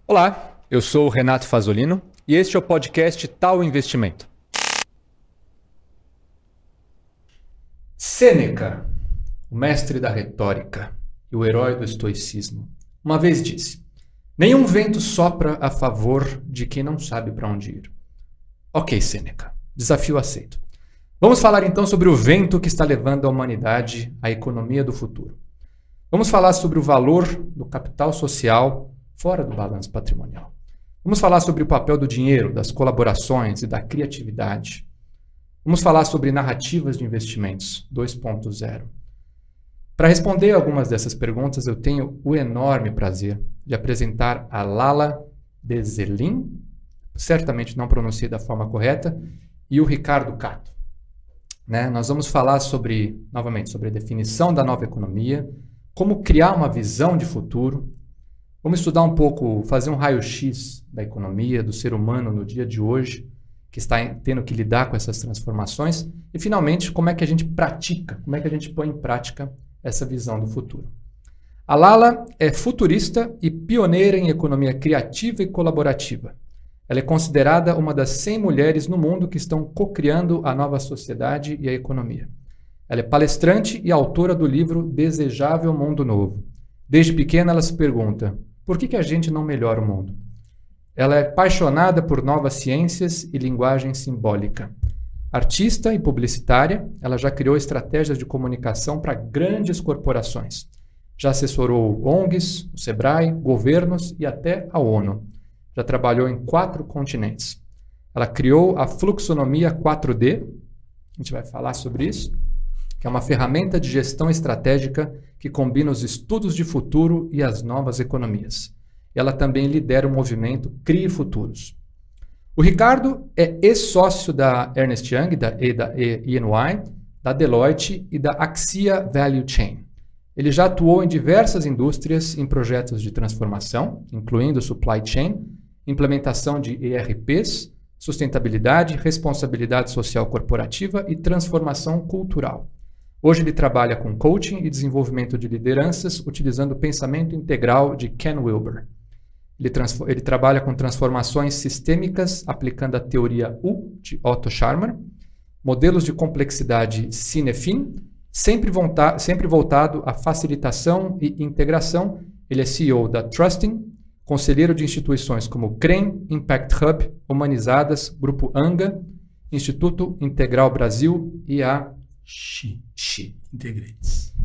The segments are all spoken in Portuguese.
Olá, eu sou o Renato Fazolino e este é o podcast Tal Investimento. Sêneca, o mestre da retórica e o herói do estoicismo, uma vez disse: nenhum vento sopra a favor de quem não sabe para onde ir. Ok, Sêneca, desafio aceito. Vamos falar então sobre o vento que está levando a humanidade à economia do futuro. Vamos falar sobre o valor do capital social fora do balanço patrimonial. Vamos falar sobre o papel do dinheiro, das colaborações e da criatividade. Vamos falar sobre narrativas de investimentos 2.0. Para responder algumas dessas perguntas, eu tenho o enorme prazer de apresentar a Lala Dezelin, certamente não pronunciei da forma correta, e o Ricardo Cato. Nós vamos falar novamente, sobre a definição da nova economia, como criar uma visão de futuro. Vamos estudar um pouco, fazer um raio-x da economia, do ser humano no dia de hoje, que está tendo que lidar com essas transformações. E, finalmente, como é que a gente pratica, como é que a gente põe em prática essa visão do futuro. A Lala é futurista e pioneira em economia criativa e colaborativa. Ela é considerada uma das 100 mulheres no mundo que estão co-criando a nova sociedade e a economia. Ela é palestrante e autora do livro Desejável Mundo Novo. Desde pequena, ela se pergunta: por que a gente não melhora o mundo? Ela é apaixonada por novas ciências e linguagem simbólica. Artista e publicitária, ela já criou estratégias de comunicação para grandes corporações. Já assessorou ONGs, o Sebrae, governos e até a ONU. Já trabalhou em 4 continentes. Ela criou a Fluxonomia 4D, a gente vai falar sobre isso, que é uma ferramenta de gestão estratégica que combina os estudos de futuro e as novas economias. Ela também lidera o movimento Crie Futuros. O Ricardo é ex-sócio da Ernst Young, da EY, da Deloitte e da Axia Value Chain. Ele já atuou em diversas indústrias em projetos de transformação, incluindo supply chain, implementação de ERPs, sustentabilidade, responsabilidade social corporativa e transformação cultural. Hoje ele trabalha com coaching e desenvolvimento de lideranças utilizando o pensamento integral de Ken Wilber. Ele trabalha com transformações sistêmicas aplicando a teoria U de Otto Scharmer, modelos de complexidade Cinefin, sempre voltado à facilitação e integração. Ele é CEO da Trusting, conselheiro de instituições como CREM, Impact Hub, Humanizadas, Grupo ANGA, Instituto Integral Brasil e a Integrates.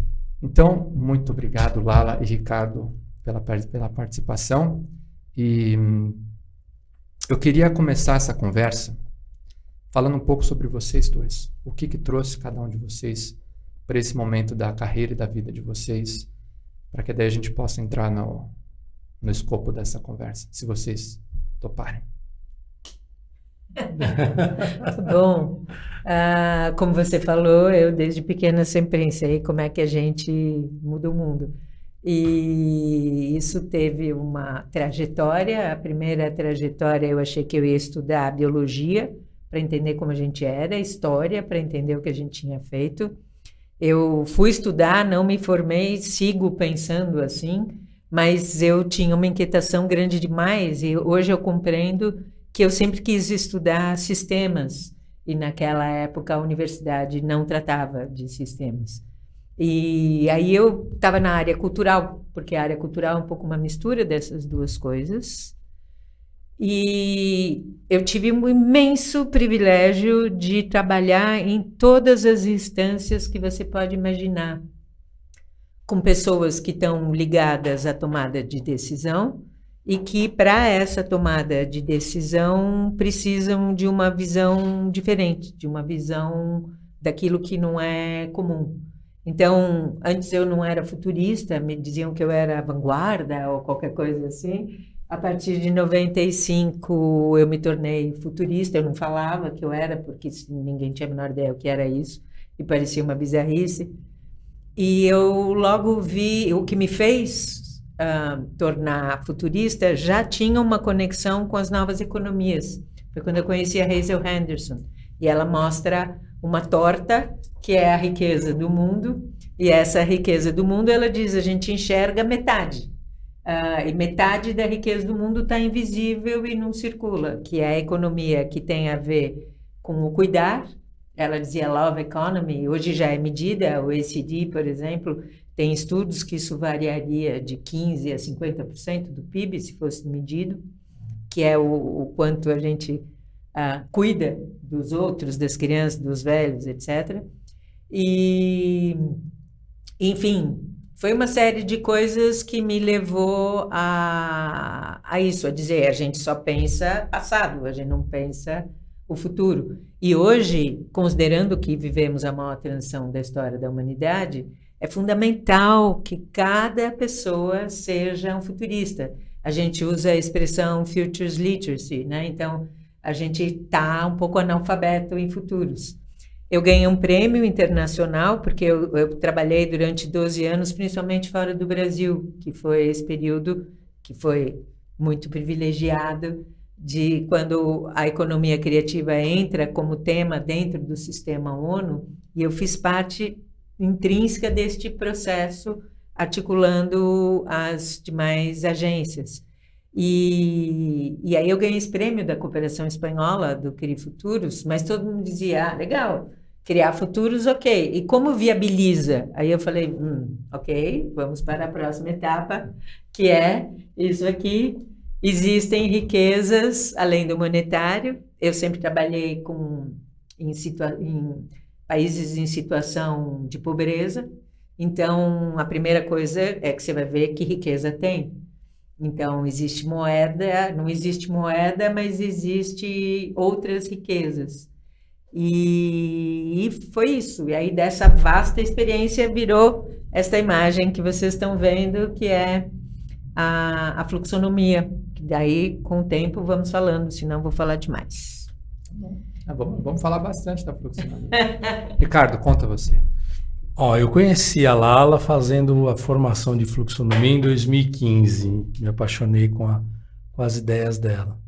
Então, muito obrigado, Lala e Ricardo, pela participação. E eu queria começar essa conversa falando um pouco sobre vocês dois. O que trouxe cada um de vocês para esse momento da carreira e da vida de vocês, para que daí a gente possa entrar no escopo dessa conversa, se vocês toparem. Bom, como você falou, eu desde pequena sempre pensei como é que a gente muda o mundo. E isso teve uma trajetória. A primeira trajetória eu achei que eu ia estudar biologia para entender como a gente era, história para entender o que a gente tinha feito. Eu fui estudar, não me formei, sigo pensando assim, mas eu tinha uma inquietação grande demais e hoje eu compreendo que eu sempre quis estudar sistemas e naquela época a universidade não tratava de sistemas. E aí eu estava na área cultural, porque a área cultural é um pouco uma mistura dessas duas coisas. E eu tive um imenso privilégio de trabalhar em todas as instâncias que você pode imaginar, com pessoas que estão ligadas à tomada de decisão e que, para essa tomada de decisão, precisam de uma visão diferente, de uma visão daquilo que não é comum. Então, antes eu não era futurista, me diziam que eu era vanguarda ou qualquer coisa assim. A partir de 95 eu me tornei futurista, eu não falava que eu era, porque ninguém tinha a menor ideia o que era isso, e parecia uma bizarrice. E eu logo vi, o que me fez tornar futurista já tinha uma conexão com as novas economias. Foi quando eu conheci a Hazel Henderson, e ela mostra uma torta que é a riqueza do mundo, e essa riqueza do mundo, ela diz, a gente enxerga metade. e metade da riqueza do mundo está invisível e não circula, que é a economia que tem a ver com o cuidar. Ela dizia love economy, hoje já é medida, o OECD, por exemplo, tem estudos que isso variaria de 15% a 50% do PIB, se fosse medido, que é o quanto a gente cuida dos outros, das crianças, dos velhos, etc. E, enfim, foi uma série de coisas que me levou a isso, a dizer, a gente só pensa passado, a gente não pensa o futuro. E hoje, considerando que vivemos a maior transição da história da humanidade, é fundamental que cada pessoa seja um futurista. A gente usa a expressão futures literacy, né? Então, a gente está um pouco analfabeto em futuros. Eu ganhei um prêmio internacional, porque eu trabalhei durante 12 anos, principalmente fora do Brasil, que foi esse período que foi muito privilegiado, de quando a economia criativa entra como tema dentro do sistema ONU, e eu fiz parte intrínseca deste processo, articulando as demais agências. E aí eu ganhei esse prêmio da cooperação espanhola, do Crie Futuros, mas todo mundo dizia, legal, criar futuros, ok. E como viabiliza? Aí eu falei, ok, vamos para a próxima etapa, que é isso aqui. Existem riquezas além do monetário. Eu sempre trabalhei em países em situação de pobreza. Então, a primeira coisa é que você vai ver que riqueza tem. Então, existe moeda, não existe moeda, mas existe outras riquezas. E foi isso. E aí, dessa vasta experiência, virou esta imagem que vocês estão vendo, que é a fluxonomia. Daí, com o tempo, vamos falando, senão vou falar demais. Vamos falar bastante da fluxonomia. Ricardo, conta você. Eu conheci a Lala fazendo a formação de fluxonomia em 2015. Me apaixonei com as ideias dela.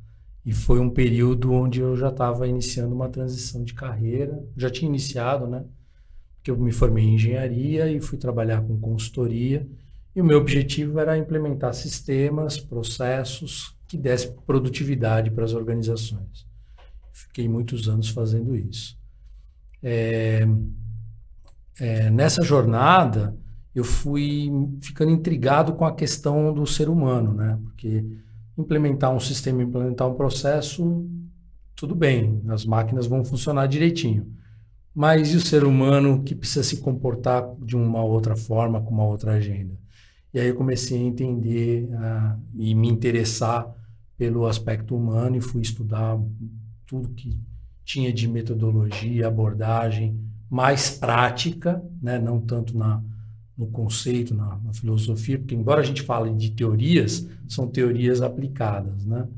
E foi um período onde eu já estava iniciando uma transição de carreira. Já tinha iniciado, né? Porque eu me formei em engenharia e fui trabalhar com consultoria. E o meu objetivo era implementar sistemas, processos que dessem produtividade para as organizações. Fiquei muitos anos fazendo isso. Nessa jornada, eu fui ficando intrigado com a questão do ser humano, né? Porque implementar um sistema, implementar um processo, tudo bem, as máquinas vão funcionar direitinho. Mas e o ser humano que precisa se comportar de uma outra forma, com uma outra agenda? E aí eu comecei a entender e me interessar pelo aspecto humano e fui estudar tudo que tinha de metodologia, abordagem, mais prática, né? Não tanto no conceito, na filosofia, porque embora a gente fale de teorias, são teorias aplicadas, né?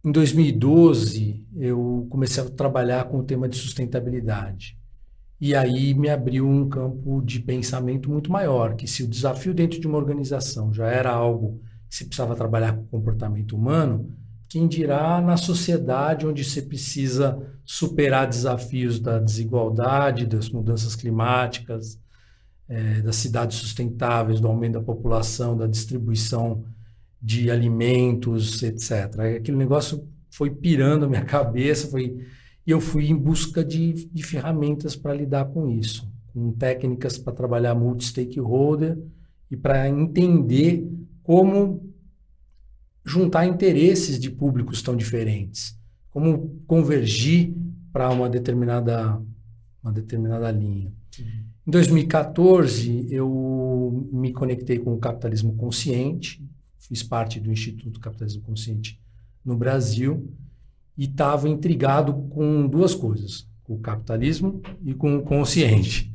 Em 2012, eu comecei a trabalhar com o tema de sustentabilidade. E aí me abriu um campo de pensamento muito maior, que se o desafio dentro de uma organização já era algo que se precisava trabalhar com o comportamento humano, quem dirá na sociedade onde você precisa superar desafios da desigualdade, das mudanças climáticas, das cidades sustentáveis, do aumento da população, da distribuição de alimentos, etc. Aquele negócio foi pirando a minha cabeça, e eu fui em busca de ferramentas para lidar com isso, com técnicas para trabalhar multi-stakeholder e para entender como juntar interesses de públicos tão diferentes, como convergir para uma determinada linha. Em 2014, eu me conectei com o Capitalismo Consciente, fiz parte do Instituto Capitalismo Consciente no Brasil, e estava intrigado com duas coisas, com o capitalismo e com o consciente.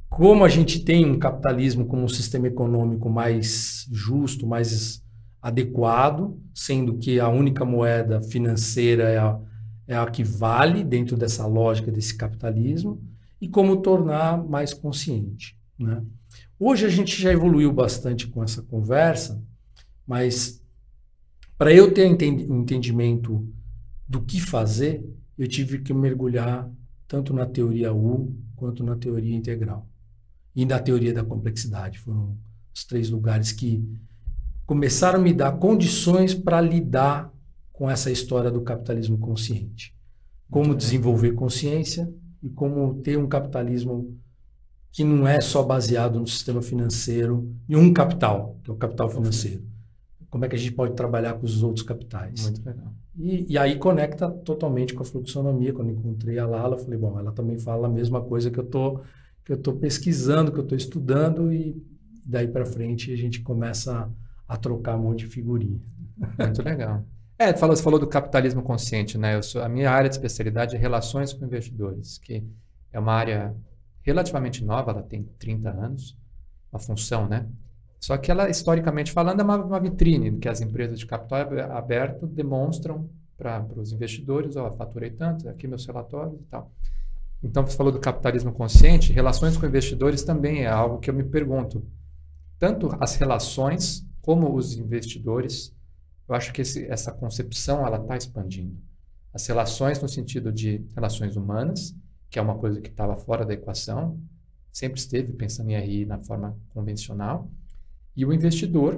Como a gente tem um capitalismo como um sistema econômico mais justo, mais adequado, sendo que a única moeda financeira é a que vale dentro dessa lógica desse capitalismo, e como tornar mais consciente, né? Hoje a gente já evoluiu bastante com essa conversa, mas para eu ter um entendimento do que fazer, eu tive que mergulhar tanto na teoria U quanto na teoria integral. e da teoria da complexidade. Foram os 3 lugares que começaram a me dar condições para lidar com essa história do capitalismo consciente. Como desenvolver consciência e como ter um capitalismo que não é só baseado no sistema financeiro, em um capital, que é o capital financeiro. Como é que a gente pode trabalhar com os outros capitais. Muito legal. E aí conecta totalmente com a fluxonomia. Quando encontrei a Lala, eu falei, bom, ela também fala a mesma coisa que eu tô pesquisando, que eu estou estudando, e daí para frente a gente começa a trocar um monte de figurinha. Muito legal. Você falou do capitalismo consciente, né? A minha área de especialidade é relações com investidores, que é uma área relativamente nova, ela tem 30 anos, uma função, né? Só que ela, historicamente falando, é uma vitrine que as empresas de capital aberto demonstram para os investidores, faturei tanto, aqui meus relatórios e tal. Então, você falou do capitalismo consciente, relações com investidores também é algo que eu me pergunto. Tanto as relações como os investidores, eu acho que essa concepção ela está expandindo. As relações no sentido de relações humanas, que é uma coisa que estava fora da equação, sempre esteve pensando em RI na forma convencional, e o investidor,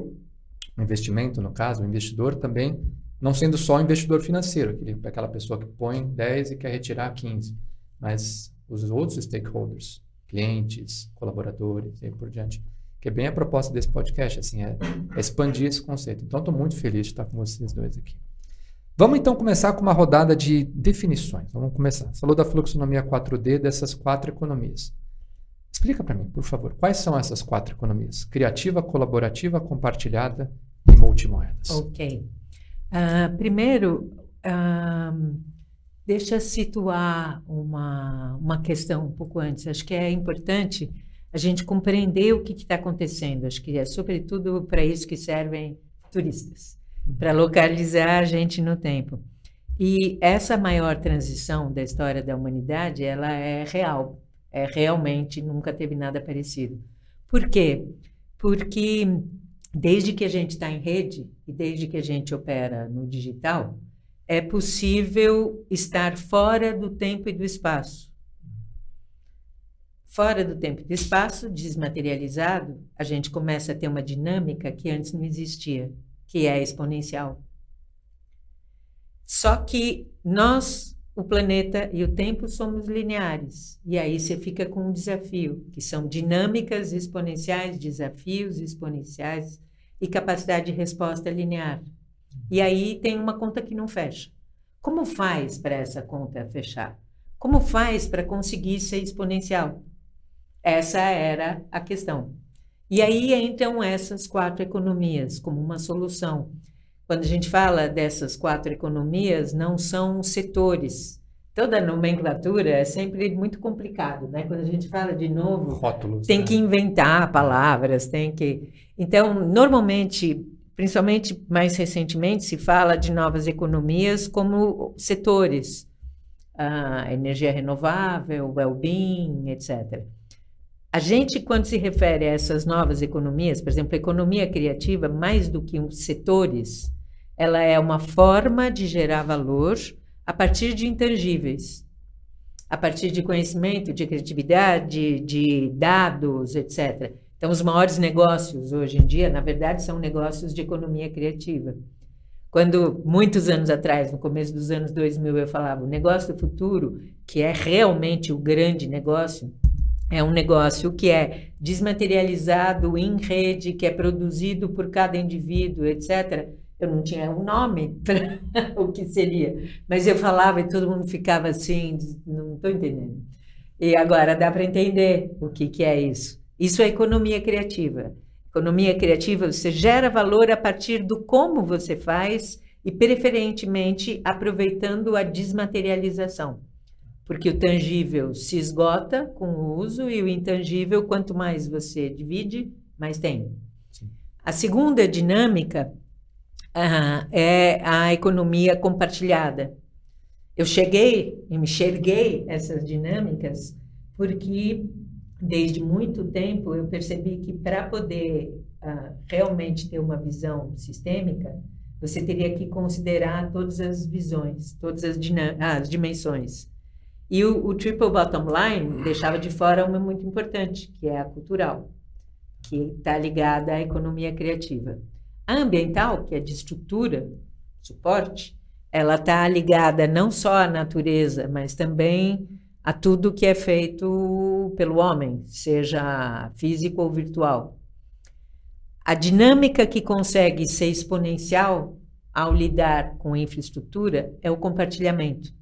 o investimento no caso, o investidor também, não sendo só o investidor financeiro, aquela pessoa que põe 10 e quer retirar 15, mas os outros stakeholders, clientes, colaboradores e aí por diante, que é bem a proposta desse podcast, assim, é expandir esse conceito. Então, estou muito feliz de estar com vocês dois aqui. Vamos então começar com uma rodada de definições. Vamos começar. Você falou da fluxonomia 4D, dessas 4 economias. Explica para mim, por favor, quais são essas 4 economias? Criativa, colaborativa, compartilhada e multimoedas. Ok. Primeiro, deixa eu situar uma questão um pouco antes. Acho que é importante a gente compreender o que está acontecendo. Acho que é sobretudo para isso que servem turistas, para localizar a gente no tempo. E essa maior transição da história da humanidade, ela é real. Realmente nunca teve nada parecido. Por quê? Porque desde que a gente está em rede e desde que a gente opera no digital, é possível estar fora do tempo e do espaço. Fora do tempo e do espaço, desmaterializado, a gente começa a ter uma dinâmica que antes não existia, que é exponencial. Só que nós, o planeta e o tempo, somos lineares. E aí você fica com um desafio, que são dinâmicas exponenciais, desafios exponenciais e capacidade de resposta linear. E aí tem uma conta que não fecha. Como faz para essa conta fechar? Como faz para conseguir ser exponencial? Essa era a questão. E aí entram essas 4 economias como uma solução. Quando a gente fala dessas 4 economias, não são setores. Toda a nomenclatura é sempre muito complicado, né? Quando a gente fala de novo, rótulos, tem né? que inventar palavras, tem que... Então, normalmente, principalmente mais recentemente, se fala de novas economias como setores. Energia renovável, well-being, etc. A gente, quando se refere a essas novas economias, por exemplo, a economia criativa, mais do que setores, ela é uma forma de gerar valor a partir de intangíveis, a partir de conhecimento, de criatividade, de dados, etc. Então, os maiores negócios hoje em dia, na verdade, são negócios de economia criativa. Quando, muitos anos atrás, no começo dos anos 2000, eu falava, o negócio do futuro, que é realmente o grande negócio, é um negócio que é desmaterializado em rede, que é produzido por cada indivíduo, etc. Eu não tinha um nome para o que seria, mas eu falava e todo mundo ficava assim, não estou entendendo. E agora dá para entender o que é isso. Isso é economia criativa. Economia criativa, você gera valor a partir do como você faz e, preferentemente, aproveitando a desmaterialização. Porque o tangível se esgota com o uso e o intangível, quanto mais você divide, mais tem. Sim. A segunda dinâmica é a economia compartilhada. Eu enxerguei essas dinâmicas porque, desde muito tempo, eu percebi que para poder realmente ter uma visão sistêmica, você teria que considerar todas as visões, todas as dimensões. E o triple bottom line deixava de fora uma muito importante, que é a cultural, que está ligada à economia criativa. A ambiental, que é de estrutura, suporte, ela está ligada não só à natureza, mas também a tudo que é feito pelo homem, seja físico ou virtual. A dinâmica que consegue ser exponencial ao lidar com infraestrutura é o compartilhamento.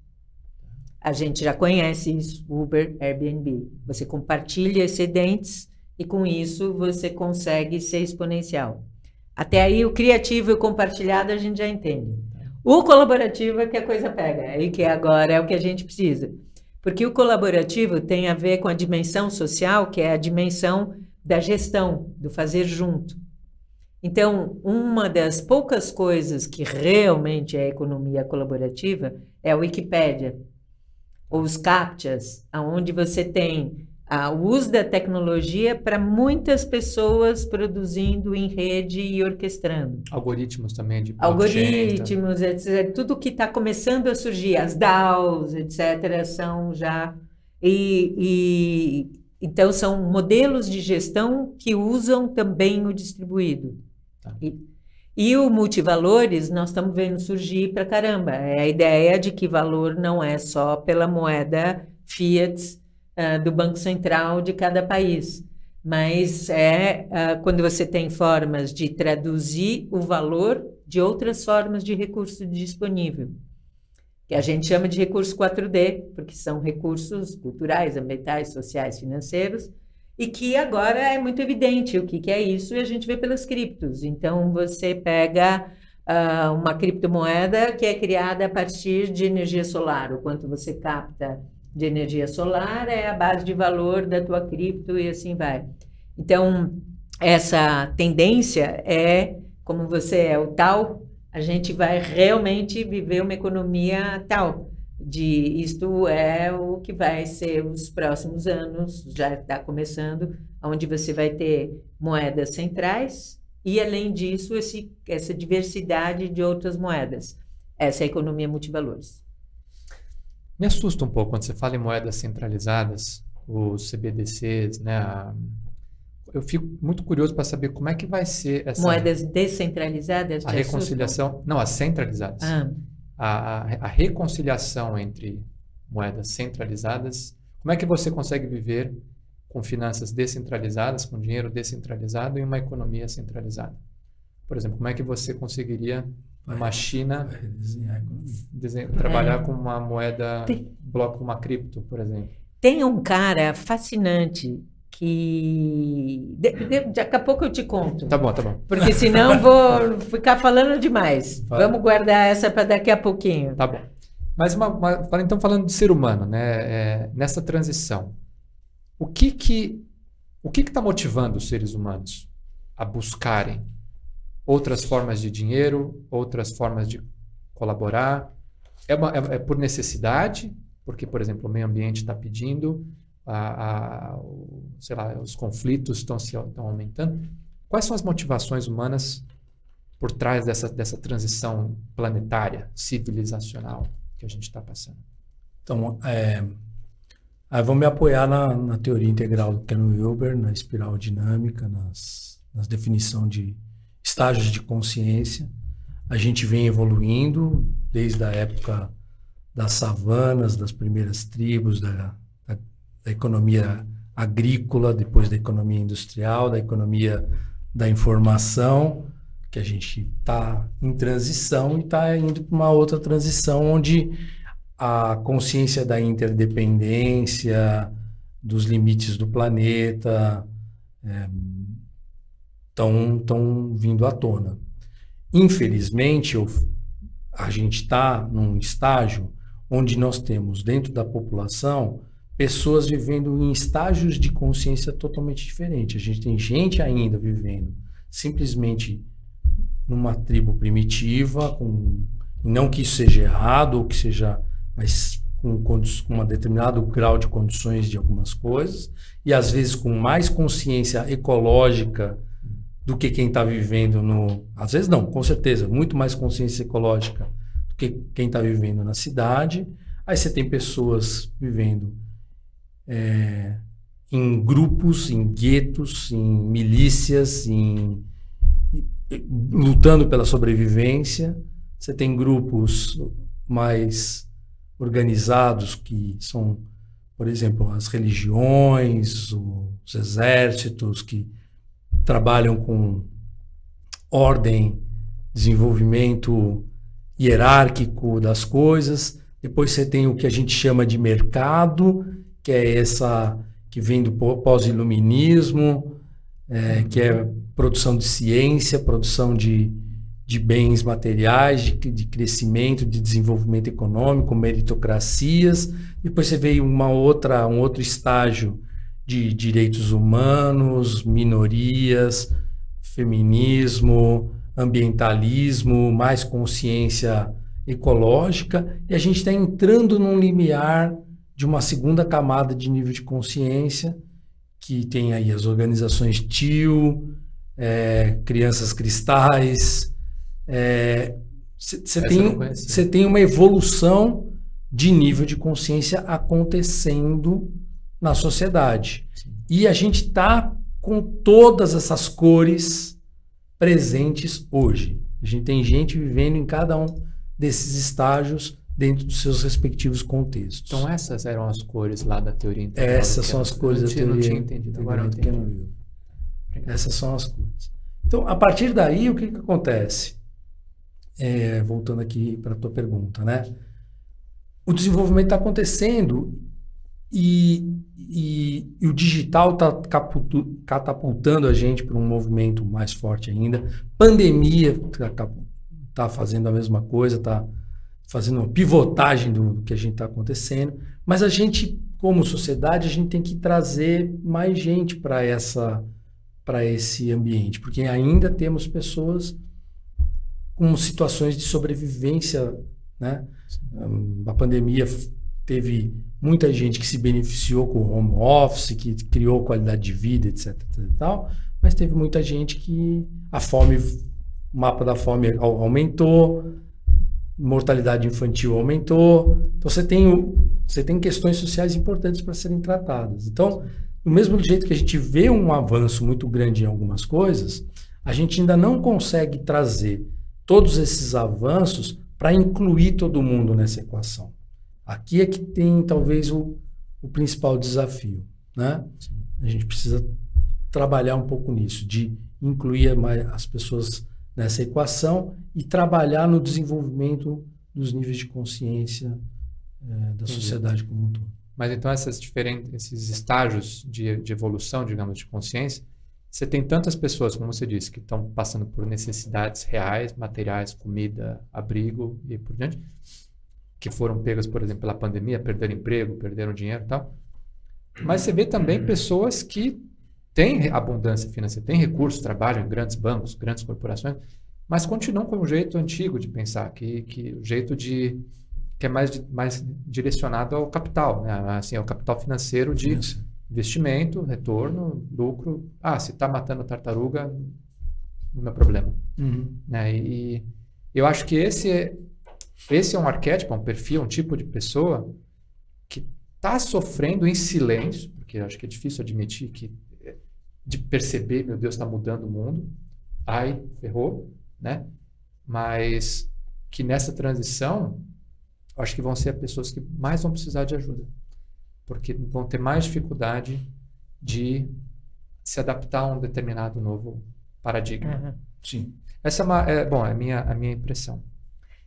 A gente já conhece isso, Uber, Airbnb. Você compartilha excedentes e com isso você consegue ser exponencial. Até aí o criativo e o compartilhado a gente já entende. O colaborativo é que a coisa pega, e que agora é o que a gente precisa. Porque o colaborativo tem a ver com a dimensão social, que é a dimensão da gestão, do fazer junto. Então, uma das poucas coisas que realmente é economia colaborativa é a Wikipédia, ou os CAPTCHAs, onde você tem o uso da tecnologia para muitas pessoas produzindo em rede e orquestrando. Algoritmos também de blockchain. Algoritmos, etc. Tudo que está começando a surgir, as DAOs, etc., são já... Então, são modelos de gestão que usam também o distribuído. Tá. E o multivalores, nós estamos vendo surgir para caramba. É a ideia de que valor não é só pela moeda fiat do Banco Central de cada país, mas quando você tem formas de traduzir o valor de outras formas de recurso disponível, que a gente chama de recurso 4D, porque são recursos culturais, ambientais, sociais, financeiros, e que agora é muito evidente o que é isso, e a gente vê pelas criptos. Então, você pega uma criptomoeda que é criada a partir de energia solar, o quanto você capta de energia solar é a base de valor da tua cripto e assim vai. Então, essa tendência é, como você é o tal, a gente vai realmente viver uma economia tal. Isto é o que vai ser os próximos anos, já está começando, onde você vai ter moedas centrais e, além disso, essa diversidade de outras moedas. Essa é a economia multivalores. Me assusta um pouco quando você fala em moedas centralizadas, os CBDCs, né? Eu fico muito curioso para saber como é que vai ser essa... Moedas descentralizadas? A reconciliação... Não, as centralizadas. A reconciliação entre moedas centralizadas. Como é que você consegue viver com finanças descentralizadas, com dinheiro descentralizado em uma economia centralizada? Por exemplo, como é que você conseguiria... Uma China trabalhar com uma moeda, bloco, uma cripto, por exemplo. Tem um cara fascinante que... Daqui a pouco eu te conto. Tá bom, tá bom. Porque senão vou ficar falando demais. Vamos guardar essa para daqui a pouquinho. Tá bom. Mas então falando de ser humano, né? Nessa transição, o que está motivando os seres humanos a buscarem outras formas de dinheiro, outras formas de colaborar? É por necessidade, porque, por exemplo, o meio ambiente está pedindo, sei lá, os conflitos estão aumentando. Quais são as motivações humanas por trás dessa transição planetária, civilizacional que a gente está passando? Então, vou me apoiar na teoria integral do Ken Wilber, na espiral dinâmica, nas definições de estágios de consciência. A gente vem evoluindo desde a época das savanas, das primeiras tribos, da economia agrícola, depois da economia industrial, da economia da informação, que a gente está em transição e está indo para uma outra transição onde a consciência da interdependência, dos limites do planeta, estão vindo à tona. Infelizmente, a gente está num estágio onde nós temos, dentro da população, pessoas vivendo em estágios de consciência totalmente diferentes. A gente tem gente ainda vivendo simplesmente numa tribo primitiva, não que isso seja errado, ou que seja, mas com um determinado grau de condições de algumas coisas, e às vezes com mais consciência ecológica do que quem está vivendo às vezes não, com certeza, muito mais consciência ecológica do que quem está vivendo na cidade. Aí você tem pessoas vivendo em grupos, em guetos, em milícias, lutando pela sobrevivência. Você tem grupos mais organizados que são, por exemplo, as religiões, os exércitos, que trabalham com ordem, desenvolvimento hierárquico das coisas. Depois você tem o que a gente chama de mercado, que é essa que vem do pós-iluminismo, que é produção de ciência, produção de bens materiais, de crescimento, de desenvolvimento econômico, meritocracias. Depois você veio um outro estágio de direitos humanos, minorias, feminismo, ambientalismo, mais consciência ecológica, e a gente está entrando num limiar de uma segunda camada de nível de consciência, que tem aí as organizações TIL, Crianças Cristais. Você tem uma evolução de nível de consciência acontecendo na sociedade. Sim. E a gente está com todas essas cores presentes hoje. A gente tem gente vivendo em cada um desses estágios dentro dos seus respectivos contextos. Então essas eram as cores lá da teoria integral. Essas são as cores da teoria. Não tinha entendido. Agora eu entendi. Essas são as cores. Então, a partir daí, o que acontece? Voltando aqui para a tua pergunta, né? O desenvolvimento está acontecendo e o digital está catapultando a gente para um movimento mais forte ainda. Pandemia está fazendo a mesma coisa, está fazendo uma pivotagem do que a gente está acontecendo. Mas a gente, como sociedade, a gente tem que trazer mais gente para esse ambiente, porque ainda temos pessoas com situações de sobrevivência, né? A pandemia teve muita gente que se beneficiou com o home office, que criou qualidade de vida, etc, e tal, mas teve muita gente que o mapa da fome aumentou, mortalidade infantil aumentou. Então você tem questões sociais importantes para serem tratadas. Então, do mesmo jeito que a gente vê um avanço muito grande em algumas coisas, a gente ainda não consegue trazer todos esses avanços para incluir todo mundo nessa equação. Aqui é que tem talvez o principal desafio, né? A gente precisa trabalhar um pouco nisso, de incluir as pessoas nessa equação e trabalhar no desenvolvimento dos níveis de consciência da sociedade como um todo. Mas então esses estágios de evolução, digamos, de consciência, você tem tantas pessoas, como você disse, que estão passando por necessidades reais, materiais, comida, abrigo e por diante, que foram pegas, por exemplo, pela pandemia, perderam emprego, perderam dinheiro e tal. Mas você vê também pessoas que têm abundância financeira, têm recursos, trabalham em grandes bancos, grandes corporações, mas continuam com o jeito antigo de pensar, que o jeito que é mais direcionado ao capital, né? Assim, ao capital financeiro de investimento, retorno, lucro. Se está matando tartaruga, não é problema. Né? E eu acho que esse é um arquétipo, um perfil, um tipo de pessoa que está sofrendo em silêncio, porque eu acho que é difícil admitir de perceber, meu Deus, está mudando o mundo. Ai, ferrou, né? Mas que nessa transição, eu acho que vão ser as pessoas que mais vão precisar de ajuda, porque vão ter mais dificuldade de se adaptar a um determinado novo paradigma. Sim. Essa é a minha impressão.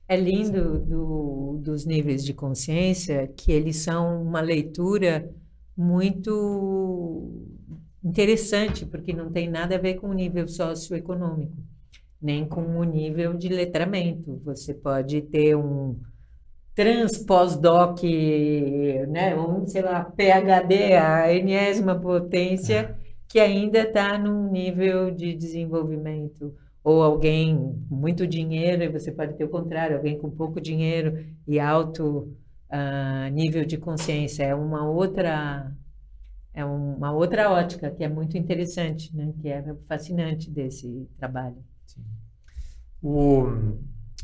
É lindo dos níveis de consciência que eles são uma leitura muito interessante, porque não tem nada a ver com o nível socioeconômico, nem com o nível de letramento. Você pode ter um pós-doc, né, sei lá, PhD, a enésima potência, que ainda está num nível de desenvolvimento. Ou alguém com muito dinheiro, e você pode ter o contrário, alguém com pouco dinheiro e alto nível de consciência. É uma outra ótica que é muito interessante, né? Que é fascinante desse trabalho. Sim. Eu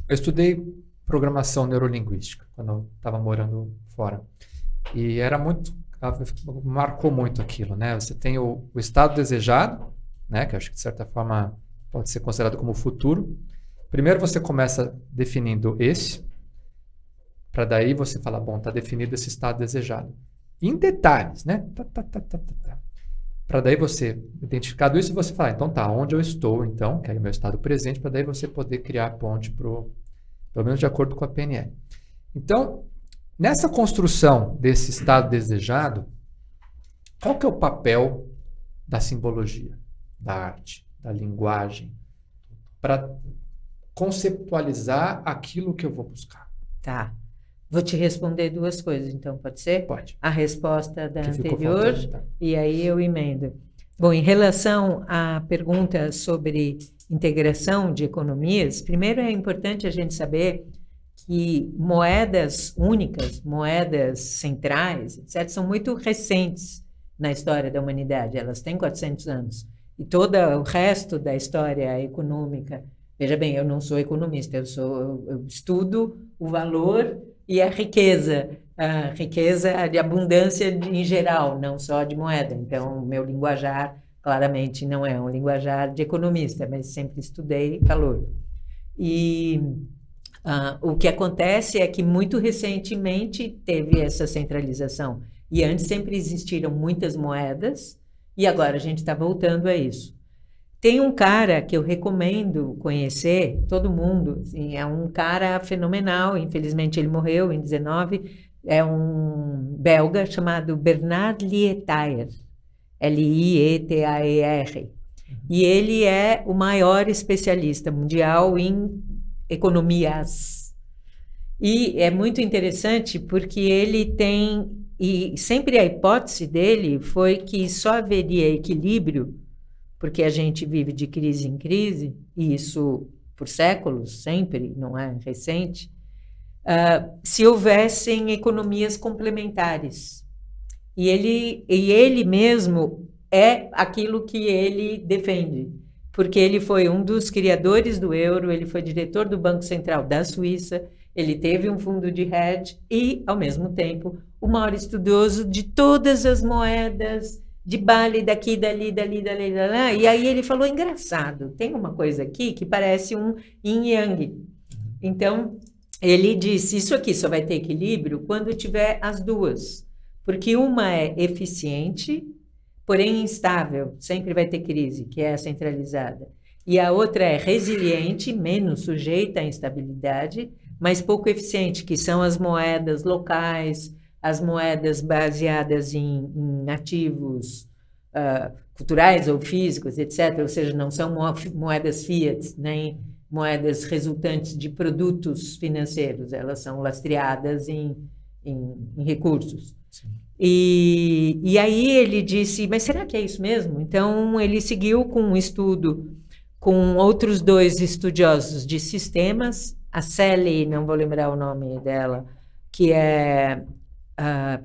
estudei programação neurolinguística, quando eu estava morando fora. E era muito, marcou muito aquilo, né? Você tem o estado desejado, né? Que acho que de certa forma pode ser considerado como o futuro. Primeiro você começa definindo esse, para daí você falar, bom, está definido esse estado desejado. Em detalhes, né? Para daí você, identificado isso, você falar, então tá, onde eu estou, então, que é o meu estado presente, para daí você poder criar a ponte pelo menos de acordo com a PNL. Então, nessa construção desse estado desejado, qual que é o papel da simbologia, da arte, da linguagem, para conceptualizar aquilo que eu vou buscar? Tá. Vou te responder duas coisas, então, pode ser? Pode. A resposta da Que ficou anterior, faltando, tá? e aí eu emendo. Bom, em relação à pergunta sobre integração de economias, primeiro é importante a gente saber que moedas únicas, moedas centrais, etc., são muito recentes na história da humanidade. Elas têm 400 anos. E todo o resto da história econômica... Veja bem, eu não sou economista, eu estudo o valor e a riqueza de abundância em geral, não só de moeda. Então, o meu linguajar, claramente, não é um linguajar de economista, mas sempre estudei valor. E o que acontece é que, muito recentemente, teve essa centralização. E antes sempre existiram muitas moedas, e agora a gente está voltando a isso. Tem um cara que eu recomendo conhecer, todo mundo, assim, é um cara fenomenal, infelizmente ele morreu em 19, é um belga chamado Bernard Lietaer, Lietaer, e ele é o maior especialista mundial em economias. E é muito interessante porque ele tem, e sempre a hipótese dele foi que só haveria equilíbrio, porque a gente vive de crise em crise, e isso por séculos, sempre, não é recente, se houvessem economias complementares. E ele mesmo é aquilo que ele defende, porque ele foi um dos criadores do euro, ele foi diretor do Banco Central da Suíça, ele teve um fundo de hedge e, ao mesmo tempo, o maior estudioso de todas as moedas de Bali, daqui, dali. E aí ele falou, engraçado, tem uma coisa aqui que parece um yin yang. Então, ele disse, isso aqui só vai ter equilíbrio quando tiver as duas. Porque uma é eficiente, porém instável, sempre vai ter crise, que é a centralizada. E a outra é resiliente, menos sujeita à instabilidade, mas pouco eficiente, que são as moedas locais, as moedas baseadas em ativos culturais ou físicos, etc. Ou seja, não são moedas fiat, nem moedas resultantes de produtos financeiros, elas são lastreadas em recursos. E aí ele disse, mas será que é isso mesmo? Então, ele seguiu com um estudo com outros dois estudiosos de sistemas, a Sally, não vou lembrar o nome dela, que é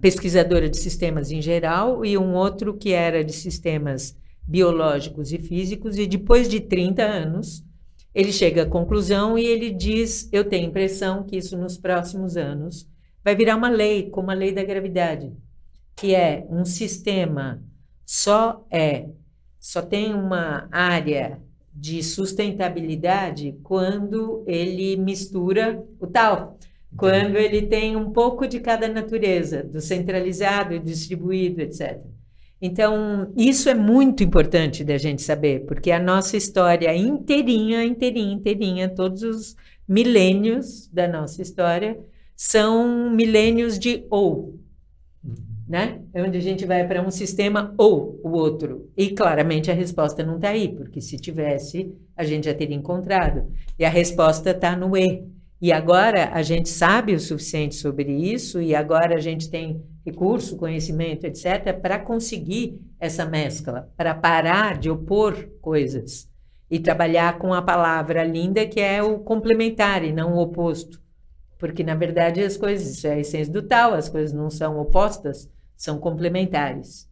pesquisadora de sistemas em geral, e um outro que era de sistemas biológicos e físicos, e depois de 30 anos, ele chega à conclusão e ele diz, eu tenho a impressão que isso nos próximos anos vai virar uma lei, como a lei da gravidade, que é um sistema só tem uma área de sustentabilidade quando ele mistura o tal, quando ele tem um pouco de cada natureza, do centralizado e distribuído, etc. Então, isso é muito importante da gente saber, porque a nossa história inteirinha, todos os milênios da nossa história, são milênios de ou, né? Onde a gente vai para um sistema ou o outro. E claramente a resposta não está aí, porque se tivesse, a gente já teria encontrado. E a resposta está no e. E agora a gente sabe o suficiente sobre isso, e agora a gente tem recurso, conhecimento, etc., para conseguir essa mescla, para parar de opor coisas e trabalhar com a palavra linda que é o complementar e não o oposto. Porque, na verdade, as coisas, isso é a essência do tal, as coisas não são opostas, são complementares.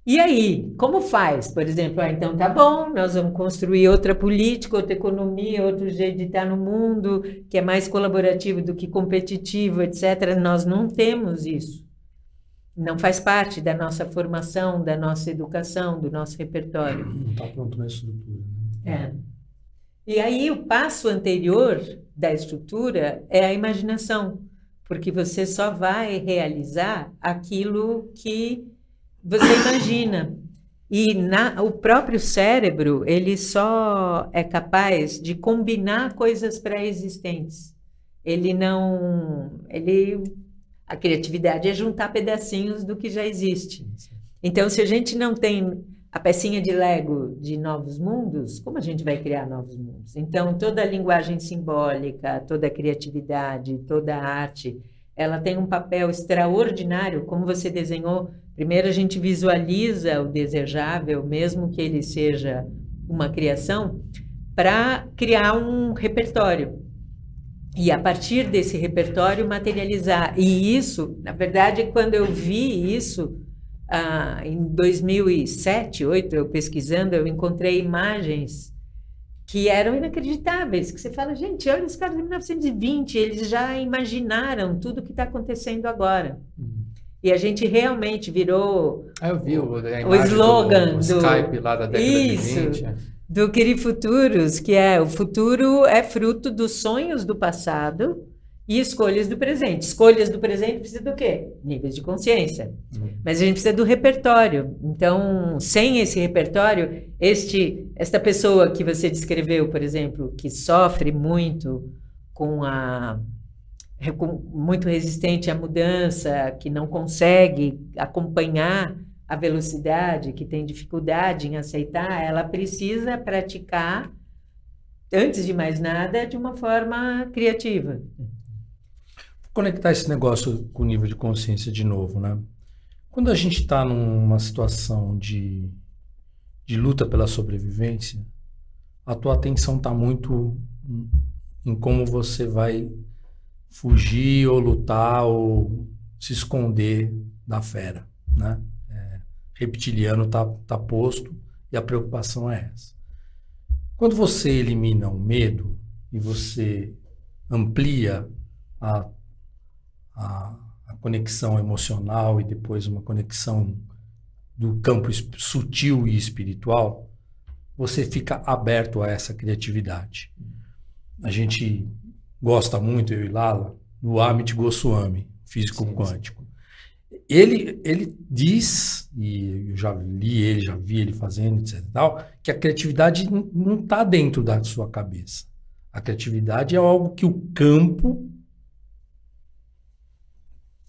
E aí, como faz? Por exemplo, então tá bom, nós vamos construir outra política, outra economia, outro jeito de estar no mundo, que é mais colaborativo do que competitivo, etc. Nós não temos isso. Não faz parte da nossa formação, da nossa educação, do nosso repertório. Não está pronto na estrutura. Né? E aí o passo anterior da estrutura é a imaginação, porque você só vai realizar aquilo que você imagina. E o próprio cérebro, ele só é capaz de combinar coisas pré-existentes. A criatividade é juntar pedacinhos do que já existe. Então, se a gente não tem a pecinha de Lego de novos mundos, como a gente vai criar novos mundos? Então, toda a linguagem simbólica, toda a criatividade, toda a arte, ela tem um papel extraordinário, como você desenhou. Primeiro, a gente visualiza o desejável, mesmo que ele seja uma criação, para criar um repertório. E, a partir desse repertório, materializar. E isso, na verdade, quando eu vi isso, em 2007, 2008, eu pesquisando, eu encontrei imagens que eram inacreditáveis, que você fala, gente, olha os caras de 1920, eles já imaginaram tudo o que está acontecendo agora. E a gente realmente virou eu vi o slogan do Skype lá da década de 20. Do Querer Futuros, que é o futuro é fruto dos sonhos do passado e escolhas do presente. Escolhas do presente precisa do quê? Níveis de consciência. Mas a gente precisa do repertório. Então, sem esse repertório, esta pessoa que você descreveu, por exemplo, que sofre muito muito resistente à mudança, que não consegue acompanhar a velocidade, que tem dificuldade em aceitar, ela precisa praticar, antes de mais nada, de uma forma criativa. Vou conectar esse negócio com o nível de consciência de novo, né? Quando a gente está numa situação de luta pela sobrevivência, a tua atenção está muito em como você vai fugir ou lutar ou se esconder da fera, né? Reptiliano tá posto e a preocupação é essa. Quando você elimina o medo e você amplia a conexão emocional e depois uma conexão do campo sutil e espiritual, você fica aberto a essa criatividade. A gente gosta muito, eu e Lala, do Amit Goswami, físico quântico. Ele diz, e eu já vi ele fazendo, etc. Que a criatividade não está dentro da sua cabeça. A criatividade é algo que o campo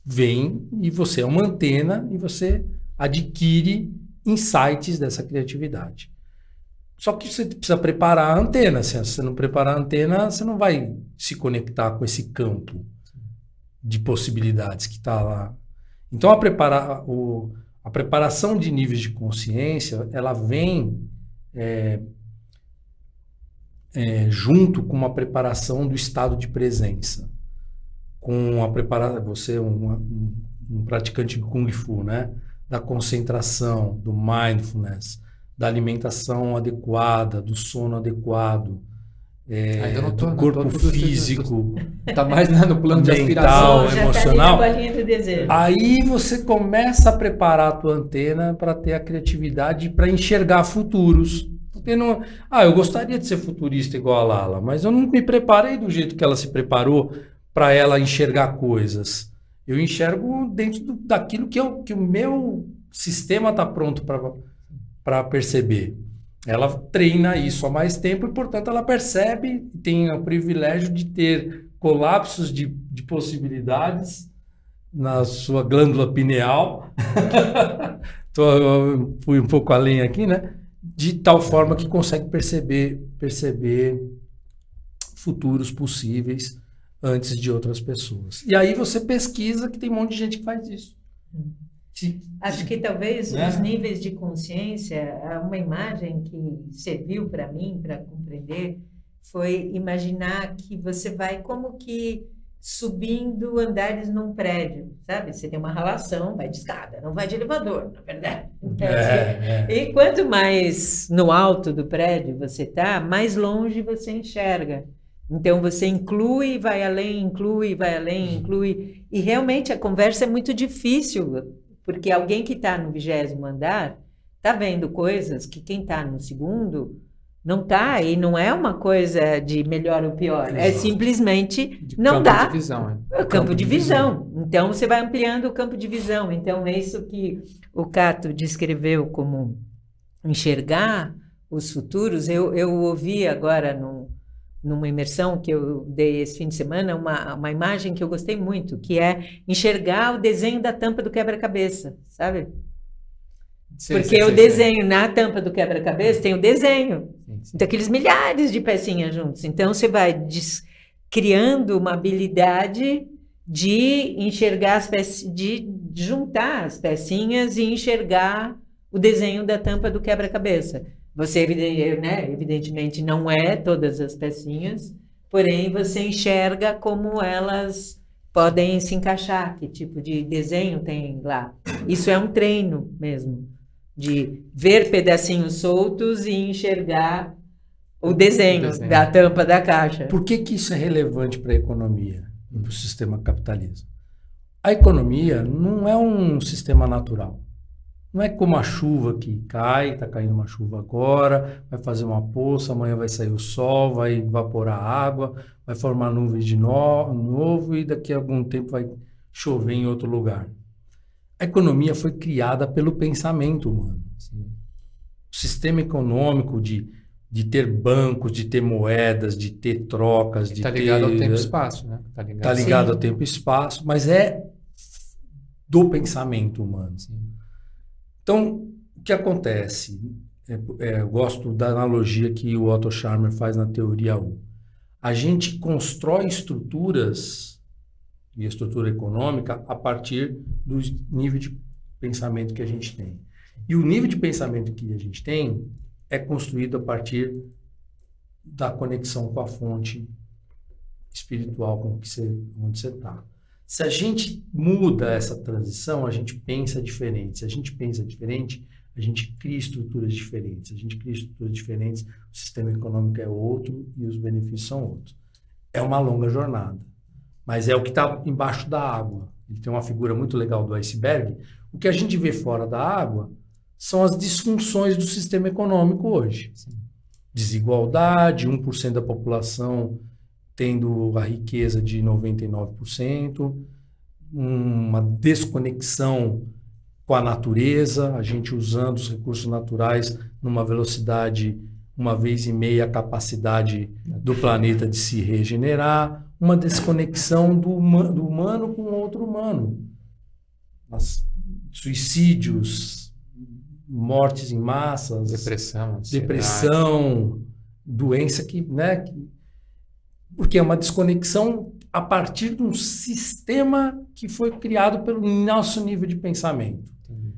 vem e você é uma antena e você adquire insights dessa criatividade. Só que você precisa preparar a antena. Se você não preparar a antena, você não vai se conectar com esse campo de possibilidades que está lá. Então, a preparação de níveis de consciência, ela vem junto com uma preparação do estado de presença. Você é um praticante de Kung Fu, né? Da concentração, do mindfulness, da alimentação adequada, do sono adequado, do corpo físico, está mais no plano de mental, aspiração, emocional. Tá ali na bolinha do desejo. Aí você começa a preparar a tua antena para ter a criatividade para enxergar futuros. Porque não, eu gostaria de ser futurista igual a Lala, mas eu não me preparei do jeito que ela se preparou para ela enxergar coisas. Eu enxergo dentro daquilo que o meu sistema está pronto para perceber. Ela treina isso há mais tempo e, portanto, ela percebe, tem o privilégio de ter colapsos de possibilidades na sua glândula pineal. Fui um pouco além aqui, né? De tal forma que consegue perceber futuros possíveis antes de outras pessoas. E aí você pesquisa que tem um monte de gente que faz isso. Acho que talvez os níveis de consciência, uma imagem que serviu para mim, para compreender, foi imaginar que você vai como que subindo andares num prédio, sabe? Você tem uma relação, vai de escada, não vai de elevador, na verdade. E quanto mais no alto do prédio você está, mais longe você enxerga. Então você inclui, vai além, inclui, vai além, inclui. E realmente a conversa é muito difícil, porque alguém que está no 20º andar está vendo coisas que quem está no segundo não está, e não é uma coisa de melhor ou pior, é simplesmente não dá. Campo de visão, é o campo de visão. Então você vai ampliando o campo de visão. Então é isso que o Cato descreveu como enxergar os futuros. Eu ouvi agora numa imersão que eu dei esse fim de semana, uma imagem que eu gostei muito, que é enxergar o desenho da tampa do quebra-cabeça, sabe? Porque o desenho na tampa do quebra-cabeça tem o desenho. Então, aqueles milhares de pecinhas juntos. Então, você vai criando uma habilidade de enxergar as peças, de juntar as pecinhas e enxergar o desenho da tampa do quebra-cabeça. Você, evidentemente, não é todas as pecinhas, porém, você enxerga como elas podem se encaixar, que tipo de desenho tem lá. Isso é um treino mesmo, de ver pedacinhos soltos e enxergar o desenho da tampa da caixa. Por que isso é relevante para a economia e para o sistema capitalismo? A economia não é um sistema natural. Não é como a chuva que cai, está caindo uma chuva agora, vai fazer uma poça, amanhã vai sair o sol, vai evaporar a água, vai formar nuvens de novo e daqui a algum tempo vai chover em outro lugar. A economia foi criada pelo pensamento humano. Assim. O sistema econômico de ter bancos, de ter moedas, de ter trocas, de ter... Está ligado ao tempo e espaço, né? Está ligado ao tempo e espaço, mas é do pensamento humano. Sim. Então, o que acontece? Eu gosto da analogia que o Otto Scharmer faz na teoria 1. A gente constrói estruturas e a estrutura econômica a partir do nível de pensamento que a gente tem. E o nível de pensamento que a gente tem é construído a partir da conexão com a fonte espiritual onde você está. Se a gente muda essa transição, a gente pensa diferente. Se a gente pensa diferente, a gente cria estruturas diferentes. Se a gente cria estruturas diferentes, o sistema econômico é outro e os benefícios são outros. É uma longa jornada, mas é o que está embaixo da água. Ele tem uma figura muito legal do iceberg. O que a gente vê fora da água são as disfunções do sistema econômico hoje. Desigualdade, 1% da população tendo a riqueza de 99%, uma desconexão com a natureza, a gente usando os recursos naturais numa velocidade 1,5 vezes a capacidade do planeta de se regenerar, uma desconexão do humano com outro humano. Suicídios, mortes em massas, depressão, doença porque é uma desconexão a partir de um sistema que foi criado pelo nosso nível de pensamento.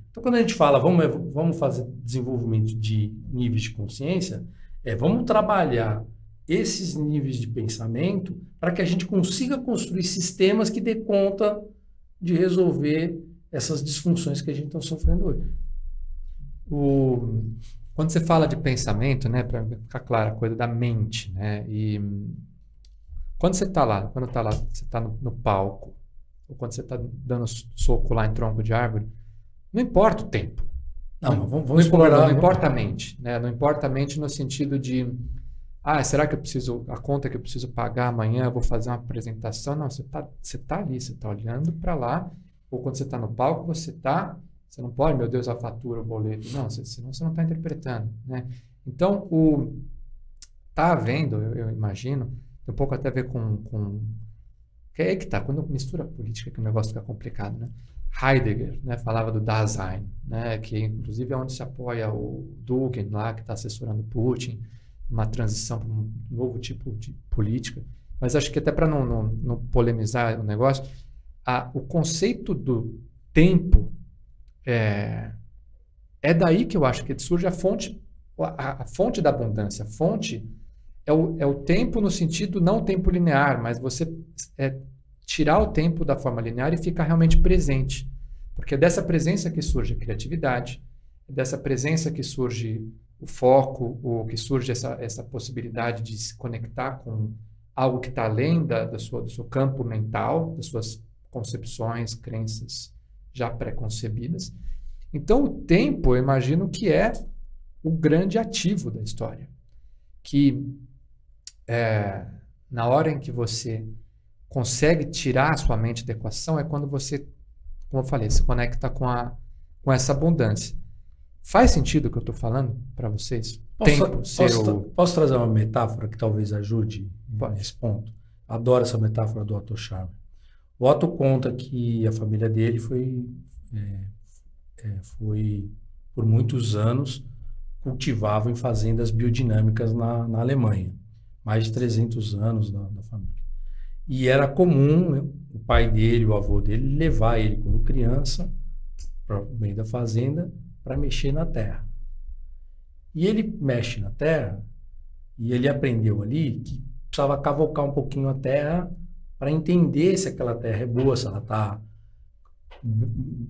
Então, quando a gente fala vamos fazer desenvolvimento de níveis de consciência, vamos trabalhar esses níveis de pensamento para que a gente consiga construir sistemas que dê conta de resolver essas disfunções que a gente está sofrendo hoje. Quando você fala de pensamento, né, para ficar claro, a coisa da mente, né, e quando você está lá, você está no palco, ou quando você está dando soco lá em tronco de árvore, não importa o tempo. Vamos explorar. Não importa a mente, né? Não importa a mente no sentido de, será que a conta que eu preciso pagar amanhã, eu vou fazer uma apresentação? Não, você tá ali, você está olhando para lá, ou quando você está no palco, você não pode, meu Deus, a fatura, o boleto. Não, senão você não está interpretando, né? Então, tá havendo, eu imagino, tem um pouco até a ver com que é aí que tá, quando mistura política que o negócio fica complicado, né? Heidegger, né, falava do Dasein, né, que inclusive é onde se apoia o Dugin lá, que está assessorando Putin, uma transição para um novo tipo de política. Mas acho que até para não polemizar o negócio, o conceito do tempo é daí que eu acho que surge a fonte da abundância. A fonte é o tempo no sentido não tempo linear, mas você tirar o tempo da forma linear e ficar realmente presente. Porque é dessa presença que surge a criatividade, é dessa presença que surge o foco, ou que surge essa possibilidade de se conectar com algo que está além do seu campo mental, das suas concepções, crenças já pré-concebidas. Então, o tempo, eu imagino que é o grande ativo da história. Que na hora em que você consegue tirar a sua mente da equação, é quando você, como eu falei, se conecta com essa abundância. Faz sentido o que eu estou falando para vocês? Posso trazer uma metáfora que talvez ajude nesse ponto? Adoro essa metáfora do Otto Scharmer. O Otto conta que a família dele foi por muitos anos, cultivava em fazendas biodinâmicas na Alemanha. Mais de 300 anos da família. E era comum, né, o pai dele, o avô dele, levar ele quando criança para o meio da fazenda para mexer na terra. E ele mexe na terra e ele aprendeu ali que precisava cavocar um pouquinho a terra para entender se aquela terra é boa, se ela está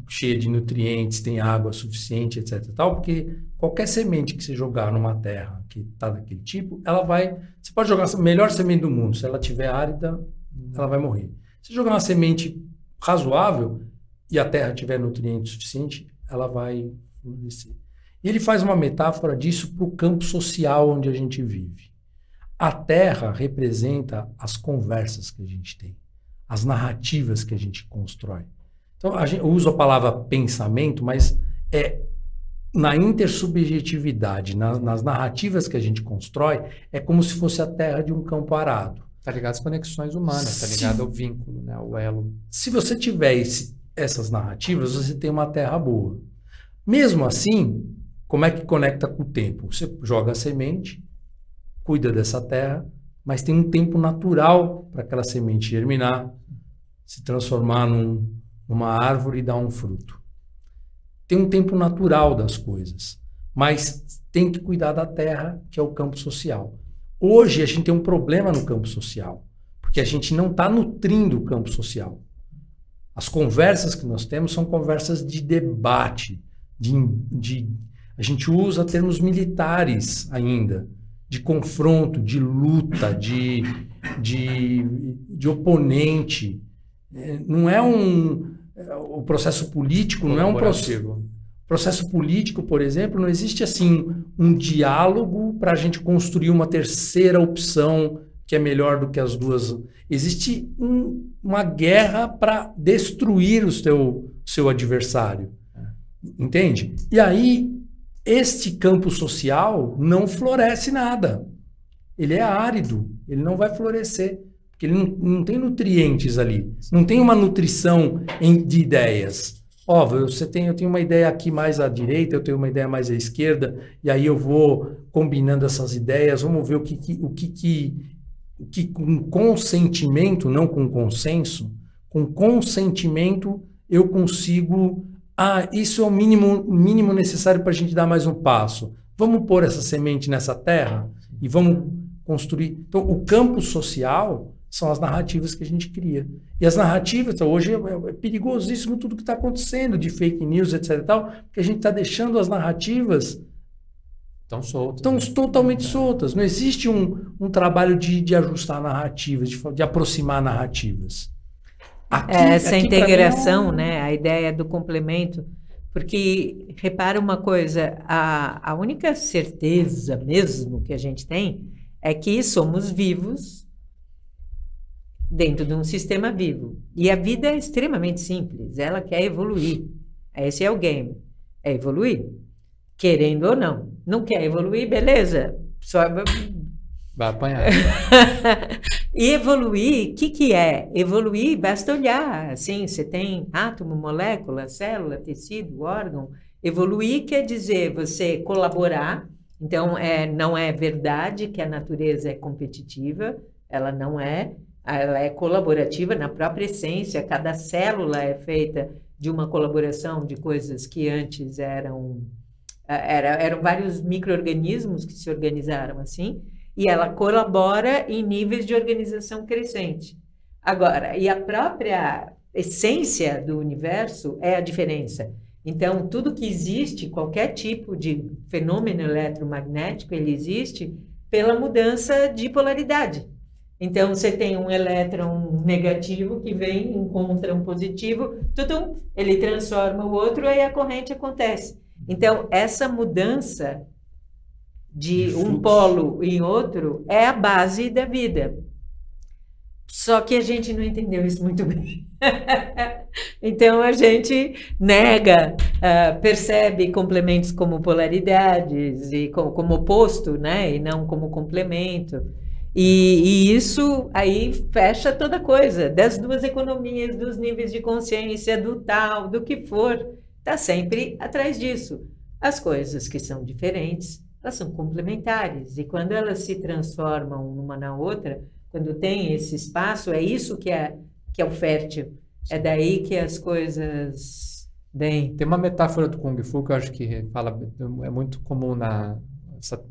cheia de nutrientes, tem água suficiente, etc. Tal, porque qualquer semente que você jogar numa terra que está daquele tipo, ela vai... Você pode jogar a melhor semente do mundo, se ela estiver árida, ela vai morrer. Se jogar uma semente razoável e a terra tiver nutriente suficiente, ela vai florescer. E ele faz uma metáfora disso para o campo social onde a gente vive. A terra representa as conversas que a gente tem, as narrativas que a gente constrói. Então, eu uso a palavra pensamento, mas na intersubjetividade, nas narrativas que a gente constrói, é como se fosse a terra de um campo arado. Está ligado às conexões humanas, está ligado ao vínculo, né, ao elo. Se você tiver essas narrativas, você tem uma terra boa. Mesmo assim, como é que conecta com o tempo? Você joga a semente, cuida dessa terra, mas tem um tempo natural para aquela semente germinar, se transformar numa árvore e dar um fruto. Tem um tempo natural das coisas, mas tem que cuidar da terra, que é o campo social. Hoje a gente tem um problema no campo social, porque a gente não está nutrindo o campo social. As conversas que nós temos são conversas de debate, a gente usa termos militares ainda, de confronto, de luta, de oponente. Não é o processo político, não é um processo político, por exemplo, não existe assim um diálogo para a gente construir uma terceira opção que é melhor do que as duas. Existe uma guerra para destruir o seu adversário. Entende? E aí, este campo social não floresce nada. Ele é árido, ele não vai florescer. Porque ele não tem nutrientes ali. Não tem uma nutrição de ideias. Ó, eu tenho uma ideia aqui mais à direita, eu tenho uma ideia mais à esquerda, e aí eu vou combinando essas ideias, vamos ver o que com consentimento, não com consenso, com consentimento eu consigo... isso é o mínimo necessário para a gente dar mais um passo. Vamos pôr essa semente nessa terra e vamos construir... Então, o campo social... são as narrativas que a gente cria. E as narrativas, hoje é perigosíssimo tudo que está acontecendo, de fake news, etc. e tal, porque a gente está deixando as narrativas tão soltas. Estão totalmente soltas. Não existe um trabalho de ajustar narrativas, de aproximar narrativas. Essa integração, né? A ideia do complemento. Porque, repara uma coisa, a única certeza mesmo que a gente tem é que somos vivos dentro de um sistema vivo. E a vida é extremamente simples. Ela quer evoluir. Esse é o game. É evoluir. Querendo ou não. Não quer evoluir, beleza. Só... vai apanhar. E evoluir, o que é? Evoluir, basta olhar. Assim, você tem átomo, molécula, célula, tecido, órgão. Evoluir quer dizer você colaborar. Então, não é verdade que a natureza é competitiva. Ela não é. Ela é colaborativa na própria essência, cada célula é feita de uma colaboração de coisas que antes eram vários micro-organismos que se organizaram assim, e ela colabora em níveis de organização crescente. Agora, e a própria essência do universo é a diferença. Então, tudo que existe, qualquer tipo de fenômeno eletromagnético, ele existe pela mudança de polaridade. Então, você tem um elétron negativo que vem, encontra um positivo, ele transforma o outro, aí a corrente acontece. Então, essa mudança de um polo em outro é a base da vida. Só que a gente não entendeu isso muito bem. Então, a gente nega, percebe complementos como polaridades, e como oposto, né? E não como complemento. E isso aí fecha toda coisa, das duas economias, dos níveis de consciência, do tal, do que for, está sempre atrás disso. As coisas que são diferentes, elas são complementares, e quando elas se transformam uma na outra, quando tem esse espaço, é isso que é o fértil, é daí que as coisas vêm. Tem uma metáfora do Kung Fu que eu acho que fala, é muito comum na essa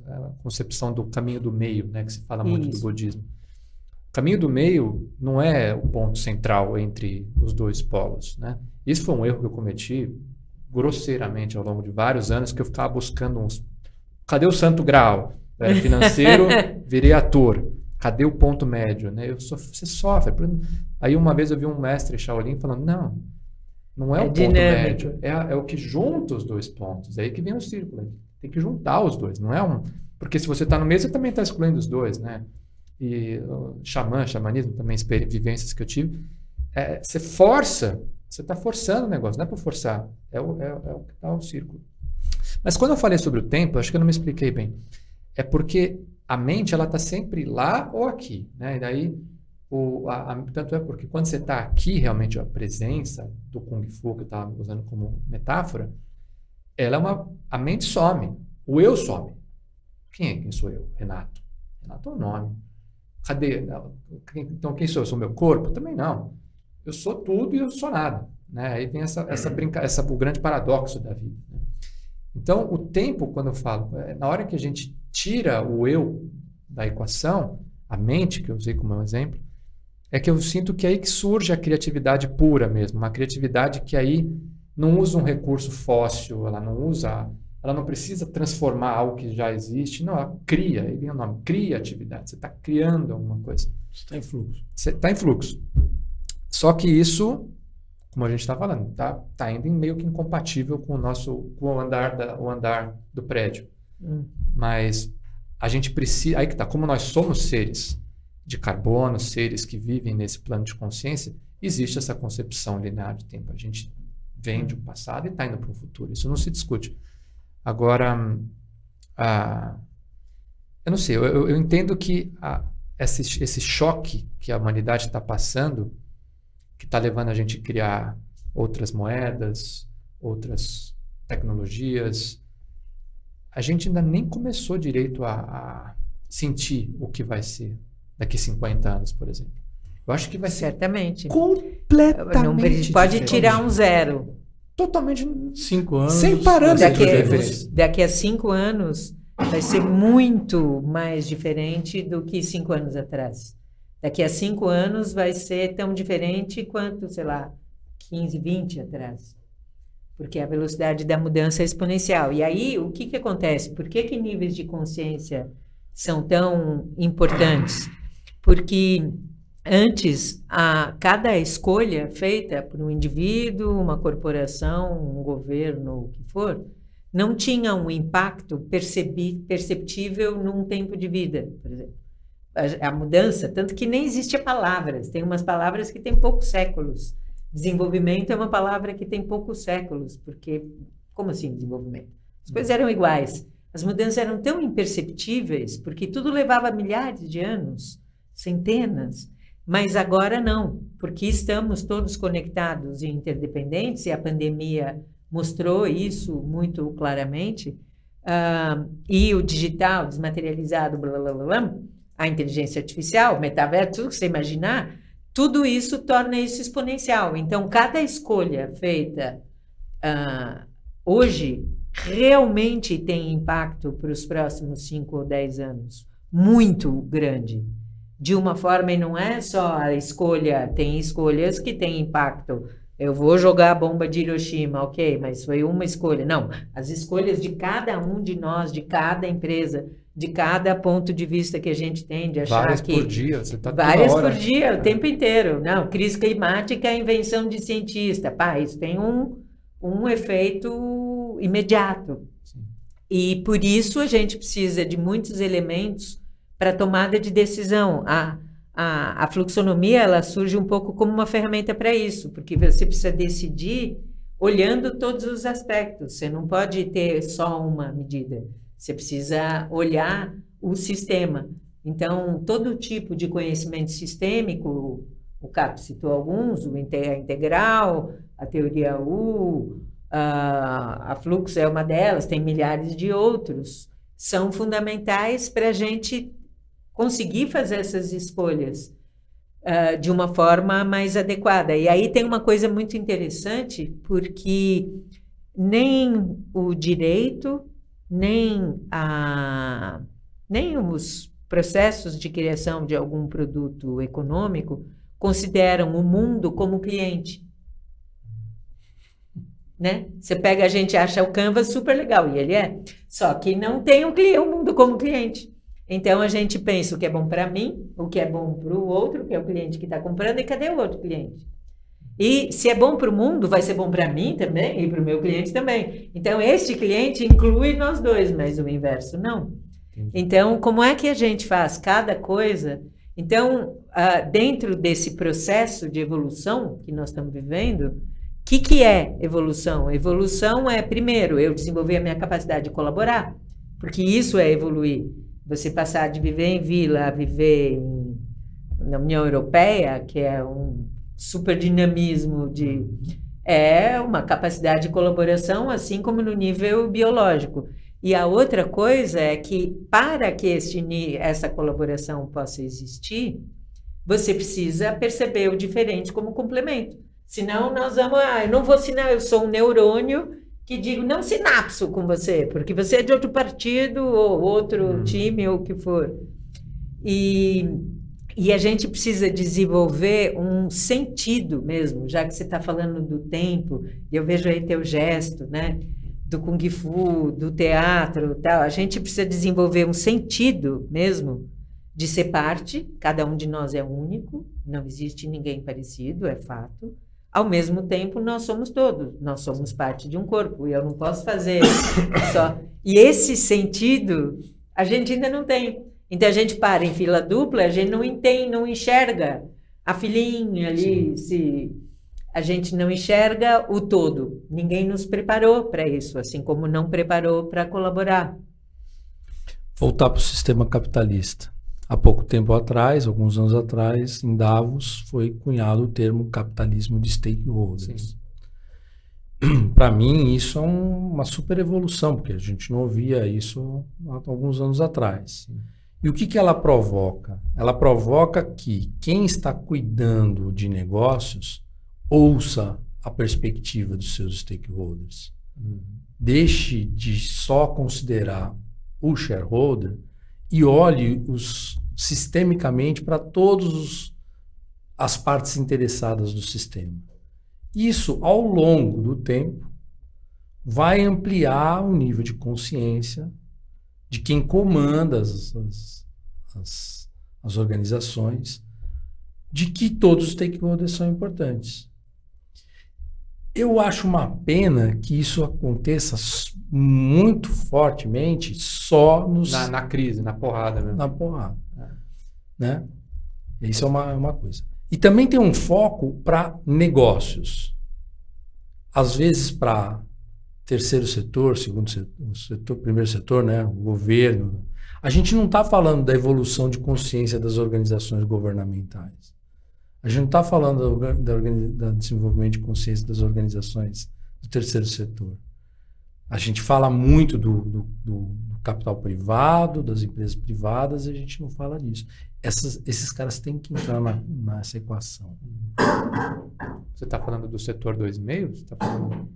concepção do caminho do meio, né, que se fala muito do budismo. O caminho do meio não é o ponto central entre os dois polos, né? Isso foi um erro que eu cometi grosseiramente ao longo de vários anos, que eu ficava buscando cadê o santo grau? Eu era financeiro, virei ator. Cadê o ponto médio, né? Você sofre. Aí uma vez eu vi um mestre Shaolin falando, não é o ponto médio, é o que junta os dois pontos. É aí que vem o círculo. Tem que juntar os dois, não é porque se você está no meio, você também está excluindo os dois, né? E xamanismo, também vivências que eu tive, você está forçando o negócio, não é para forçar, é o que está o círculo. Mas quando eu falei sobre o tempo, acho que eu não me expliquei bem. É porque a mente, ela está sempre lá ou aqui, né? E daí, tanto é porque quando você está aqui, realmente a presença do Kung Fu, que eu estava usando como metáfora, a mente some, o eu some. Quem sou eu? Renato. Renato é o nome. Cadê? Então, quem sou eu? Sou meu corpo? Também não. Eu sou tudo e eu sou nada, né? Aí vem o grande paradoxo da vida, né? Então, o tempo, quando eu falo, na hora que a gente tira o eu da equação, a mente, que eu usei como um exemplo, é que eu sinto que é aí que surge a criatividade pura mesmo, uma criatividade que aí não usa um recurso fóssil, ela não precisa transformar algo que já existe, não, ela cria, aí vem o nome, criatividade, você está criando alguma coisa. Você está em fluxo. Você está em fluxo. Só que isso, como a gente está falando, tá indo meio que incompatível com o andar do prédio. Mas a gente precisa, aí que tá, como nós somos seres de carbono, seres que vivem nesse plano de consciência, existe essa concepção linear de tempo. A gente vem de um passado e está indo para o futuro. Isso não se discute. Agora, eu não sei, eu entendo que esse choque que a humanidade está passando, que está levando a gente a criar outras moedas, outras tecnologias, a gente ainda nem começou direito a sentir o que vai ser daqui 50 anos, por exemplo. Eu acho que vai certamente ser completamente pode diferente. Tirar um zero. Totalmente 5 anos. Sem parâmetros. Daqui a 5 anos vai ser muito mais diferente do que 5 anos atrás. Daqui a 5 anos vai ser tão diferente quanto, sei lá, 15, 20 atrás. Porque a velocidade da mudança é exponencial. E aí, o que acontece? Por que níveis de consciência são tão importantes? Porque antes, cada escolha feita por um indivíduo, uma corporação, um governo, o que for, não tinha um impacto perceptível num tempo de vida, por exemplo. A mudança, tanto que nem existia palavras. Tem umas palavras que têm poucos séculos. Desenvolvimento é uma palavra que tem poucos séculos, porque... Como assim desenvolvimento? As coisas eram iguais. As mudanças eram tão imperceptíveis, porque tudo levava milhares de anos, centenas. Mas agora não, porque estamos todos conectados e interdependentes, e a pandemia mostrou isso muito claramente, e o digital, desmaterializado, blá, blá, blá, blá, a inteligência artificial, o metaverso, tudo que você imaginar, tudo isso torna isso exponencial. Então, cada escolha feita hoje realmente tem impacto para os próximos 5 ou 10 anos, muito grande. de uma forma, e não é só a escolha, tem escolhas que têm impacto. Eu vou jogar a bomba de Hiroshima, ok, mas foi uma escolha. Não, as escolhas de cada um de nós, de cada empresa, de cada ponto de vista que a gente tem, de achar Várias que... por dia, você está Várias toda hora. por dia, o tempo inteiro. Não, crise climática é a invenção de cientista. Pá, isso tem um efeito imediato. Sim. E por isso a gente precisa de muitos elementos para tomada de decisão. A fluxonomia, ela surge um pouco como uma ferramenta para isso, porque você precisa decidir olhando todos os aspectos. Você não pode ter só uma medida. Você precisa olhar o sistema. Então, todo tipo de conhecimento sistêmico, o Capo citou alguns, a integral, a teoria U, a fluxo é uma delas, tem milhares de outros, são fundamentais para a gente conseguir fazer essas escolhas de uma forma mais adequada. E aí tem uma coisa muito interessante, porque nem o direito, nem os processos de criação de algum produto econômico consideram o mundo como cliente. Né? Você pega, a gente acha o Canvas super legal, e ele é, só que não tem o mundo como cliente. Então a gente pensa o que é bom para mim, o que é bom para o outro, que é o cliente que está comprando, e cadê o outro cliente? E se é bom para o mundo, vai ser bom para mim também e para o meu cliente também. Então este cliente inclui nós dois, mas o inverso não. Então, como é que a gente faz cada coisa? Então, dentro desse processo de evolução que nós estamos vivendo, o que é evolução? Evolução é, primeiro, eu desenvolver a minha capacidade de colaborar, porque isso é evoluir. Você passar de viver em vila a viver na União Europeia, que é um super dinamismo é uma capacidade de colaboração, assim como no nível biológico. E a outra coisa é que, para que essa colaboração possa existir, você precisa perceber o diferente como complemento. Senão nós vamos... eu não vou eu sou um neurônio que digo, não sinapso com você, porque você é de outro partido ou outro time ou o que for. E a gente precisa desenvolver um sentido mesmo, já que você está falando do tempo, e eu vejo aí teu gesto, né? Do Kung Fu, do teatro, tal. A gente precisa desenvolver um sentido mesmo de ser parte, cada um de nós é único, não existe ninguém parecido, é fato. Ao mesmo tempo, nós somos todos, nós somos parte de um corpo, e eu não posso fazer só. E esse sentido, a gente ainda não tem. Então, a gente para em fila dupla, a gente não entende, não enxerga a filinha ali, a gente não enxerga o todo. Ninguém nos preparou para isso, assim como não preparou para colaborar. Voltar para o sistema capitalista. Há pouco tempo atrás, alguns anos atrás, em Davos, foi cunhado o termo capitalismo de stakeholders. Para mim, isso é uma super evolução, porque a gente não ouvia isso há alguns anos atrás. E o que ela provoca? Ela provoca que quem está cuidando de negócios ouça a perspectiva dos seus stakeholders. Deixe de só considerar o shareholder e olhe sistemicamente para todas as partes interessadas do sistema. Isso, ao longo do tempo, vai ampliar o nível de consciência de quem comanda as organizações, de que todos os stakeholders são importantes. Eu acho uma pena que isso aconteça muito fortemente só na crise, na porrada mesmo. Na porrada. Né? Isso é uma coisa. E também tem um foco para negócios. Às vezes para terceiro setor, segundo setor, primeiro setor, né? O governo. A gente não está falando da evolução de consciência das organizações governamentais. A gente não está falando do desenvolvimento de consciência das organizações do terceiro setor. A gente fala muito do capital privado, das empresas privadas, e a gente não fala disso. Esses caras têm que entrar nessa equação. Você está falando do setor 2,5?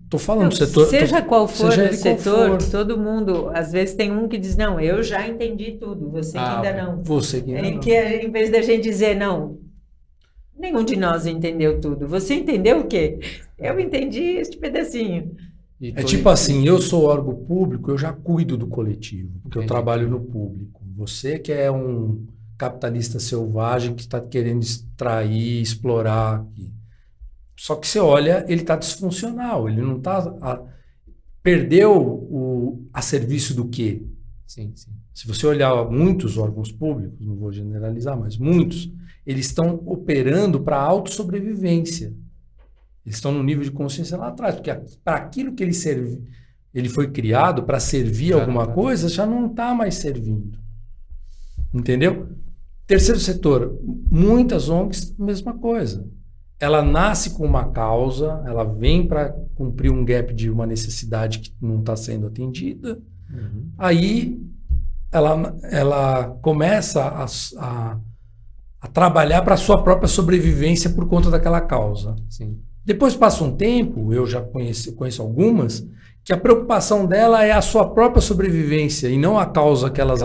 Estou falando do setor... Seja qual for seja o setor, for. todo mundo... Às vezes tem um que diz, não, eu já entendi tudo, você que ainda não. Você que ainda não. Que em vez da gente dizer, não, nenhum de nós entendeu tudo. Você entendeu o quê? Eu entendi este pedacinho. É tipo assim, eu sou órgão público, eu já cuido do coletivo, porque eu trabalho no público. Você que é um capitalista selvagem que está querendo extrair, explorar aqui. Só que você olha, ele está disfuncional, ele não está... Perdeu a serviço do quê? Sim, sim. Se você olhar muitos órgãos públicos, não vou generalizar, mas muitos, eles estão operando para a autossobrevivência. Eles estão no nível de consciência lá atrás, porque para aquilo que ele foi criado para servir alguma coisa, já não está mais servindo. Entendeu? Terceiro setor, muitas ONGs, mesma coisa. Ela nasce com uma causa, ela vem para cumprir um gap de uma necessidade que não está sendo atendida. Uhum. Aí ela começa a trabalhar para a sua própria sobrevivência por conta daquela causa. Sim. Depois passa um tempo, eu já conheço algumas, que a preocupação dela é a sua própria sobrevivência e não a causa que elas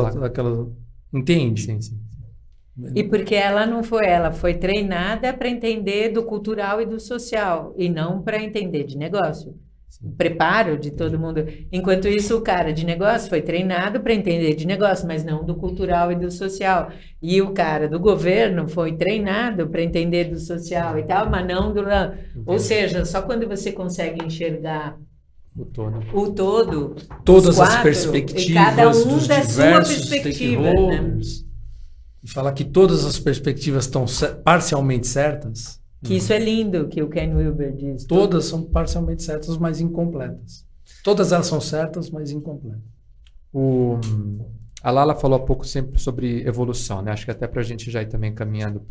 entende? Sim, sim. E porque ela foi treinada para entender do cultural e do social, e não para entender de negócio. O preparo de todo mundo. Enquanto isso, o cara de negócio foi treinado para entender de negócio, mas não do cultural e do social. E o cara do governo foi treinado para entender do social e tal, mas não do... Ou seja, só quando você consegue enxergar o todo, todas as perspectivas, cada um dos da diversos sua perspectiva, stakeholders, né? E falar que todas as perspectivas estão parcialmente certas. Que isso é lindo, que o Ken Wilber diz. Todas são parcialmente certas, mas incompletas. Todas elas são certas, mas incompletas. A Lala falou há pouco sempre sobre evolução, né? Acho que até para a gente já ir também caminhando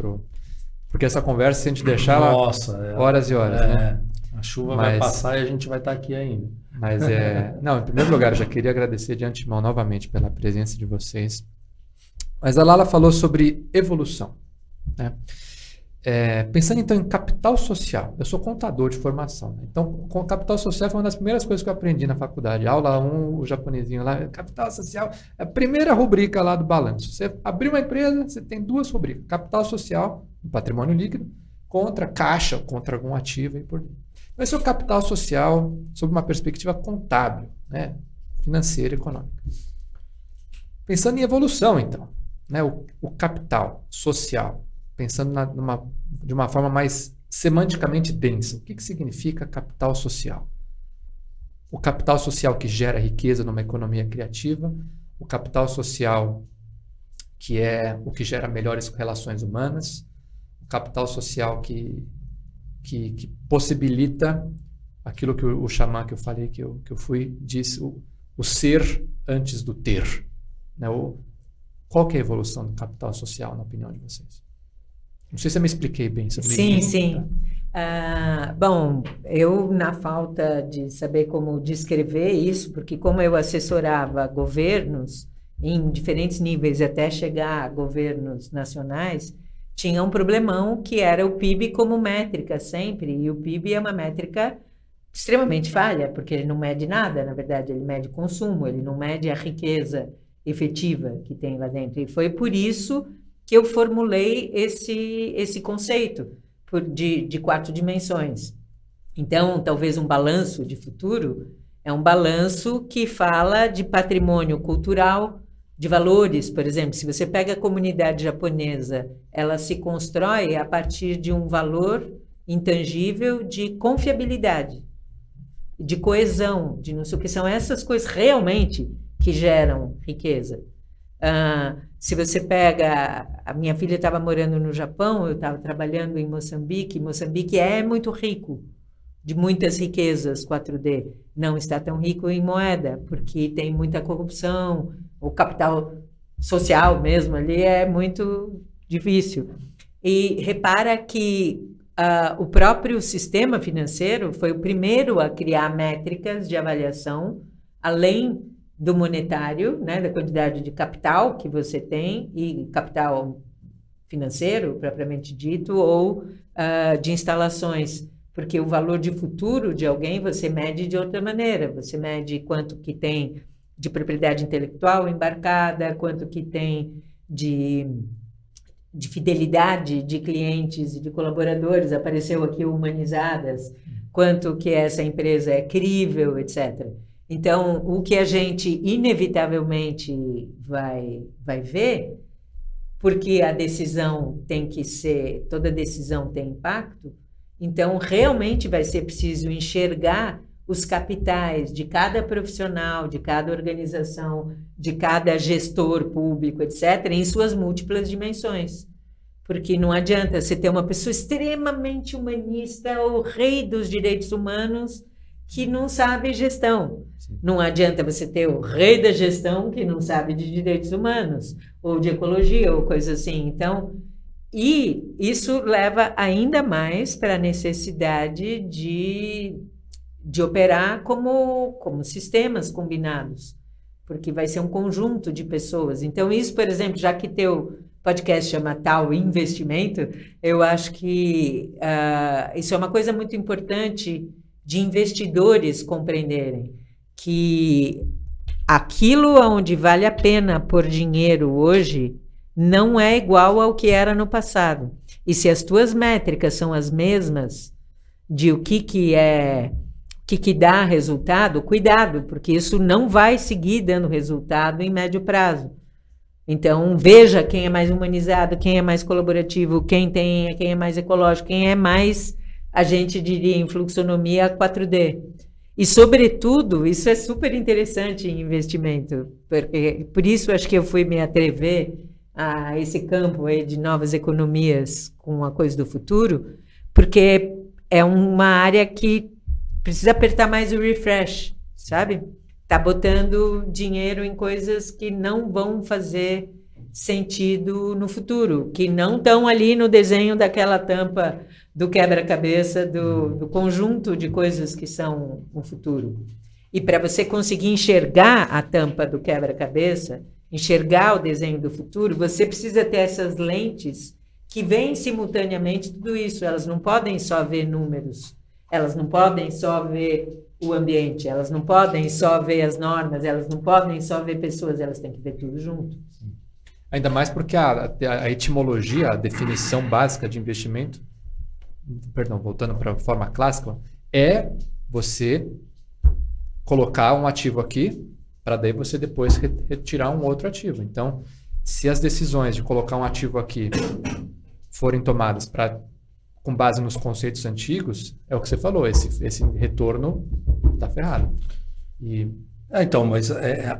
porque essa conversa, se a gente deixar horas e horas, né? A chuva vai passar e a gente vai estar aqui ainda. Mas não, em primeiro lugar, eu já queria agradecer de antemão novamente pela presença de vocês. Mas a Lala falou sobre evolução, né? Pensando então em capital social, eu sou contador de formação, né? Então, com capital social foi uma das primeiras coisas que eu aprendi na faculdade. Aula 1, o japonesinho lá, capital social é a primeira rubrica lá do balanço. Você abriu uma empresa, você tem duas rubricas: capital social, patrimônio líquido, contra caixa, contra algum ativo e por aí. Esse é o capital social sob uma perspectiva contábil, né? Financeira e econômica. Pensando em evolução, então, né? O capital social, pensando de uma forma mais semanticamente densa. O que significa capital social? O capital social que gera riqueza numa economia criativa, o capital social que é o que gera melhores relações humanas, o capital social que possibilita aquilo que o xamã que eu falei, que eu fui, disse, o ser antes do ter. Né? Qual que é a evolução do capital social, na opinião de vocês? Não sei se eu me expliquei bem sobre isso. Sim, sim. Bom, eu, na falta de saber como descrever isso, porque como eu assessorava governos em diferentes níveis até chegar a governos nacionais, tinha um problemão que era o PIB como métrica sempre, e o PIB é uma métrica extremamente falha, porque ele não mede nada, na verdade, ele mede consumo, ele não mede a riqueza efetiva que tem lá dentro. E foi por isso que eu formulei esse conceito de 4 dimensões. Então, talvez um balanço de futuro é um balanço que fala de patrimônio cultural, de valores. Por exemplo, se você pega a comunidade japonesa, ela se constrói a partir de um valor intangível de confiabilidade, de coesão, de não sei o que são essas coisas realmente que geram riqueza. Se você pega... A minha filha estava morando no Japão, eu estava trabalhando em Moçambique. Moçambique é muito rico, de muitas riquezas 4D. Não está tão rico em moeda, porque tem muita corrupção, o capital social mesmo ali é muito difícil. E repara que o próprio sistema financeiro foi o primeiro a criar métricas de avaliação além do monetário, né, da quantidade de capital que você tem, e capital financeiro, propriamente dito, ou de instalações, porque o valor de futuro de alguém você mede de outra maneira, você mede quanto que tem de propriedade intelectual embarcada, quanto que tem de fidelidade de clientes e de colaboradores, apareceu aqui o Humanizadas, quanto que essa empresa é crível, etc. Então, o que a gente inevitavelmente vai ver, porque a decisão tem que ser, toda decisão tem impacto, então realmente vai ser preciso enxergar os capitais de cada profissional, de cada organização, de cada gestor público, etc., em suas múltiplas dimensões. Porque não adianta você ter uma pessoa extremamente humanista, o rei dos direitos humanos, que não sabe gestão. Sim. Não adianta você ter o rei da gestão que não sabe de direitos humanos, ou de ecologia, ou coisa assim. Então, e isso leva ainda mais para a necessidade de operar como sistemas combinados, porque vai ser um conjunto de pessoas. Então, isso, por exemplo, já que teu podcast chama Tal Investimento, eu acho que isso é uma coisa muito importante de investidores compreenderem, que aquilo onde vale a pena pôr dinheiro hoje não é igual ao que era no passado. E se as tuas métricas são as mesmas de o que dá resultado, cuidado, porque isso não vai seguir dando resultado em médio prazo. Então, veja quem é mais humanizado, quem é mais colaborativo, quem é mais ecológico, quem é mais, a gente diria, em fluxonomia 4D. E, sobretudo, isso é super interessante em investimento, porque, por isso acho que eu fui me atrever a esse campo aí de novas economias com a coisa do futuro, porque é uma área que precisa apertar mais o refresh, sabe? Tá botando dinheiro em coisas que não vão fazer sentido no futuro, que não estão ali no desenho daquela tampa do quebra-cabeça, do conjunto de coisas que são o futuro. E para você conseguir enxergar a tampa do quebra-cabeça, enxergar o desenho do futuro, você precisa ter essas lentes que veem simultaneamente tudo isso. Elas não podem só ver números, elas não podem só ver o ambiente, elas não podem só ver as normas, elas não podem só ver pessoas, elas têm que ver tudo junto. Ainda mais porque a etimologia, a definição básica de investimento, perdão, voltando para a forma clássica, é você colocar um ativo aqui para daí você depois retirar um outro ativo. Então, se as decisões de colocar um ativo aqui forem tomadas com base nos conceitos antigos, é o que você falou, esse retorno está ferrado. Então, mas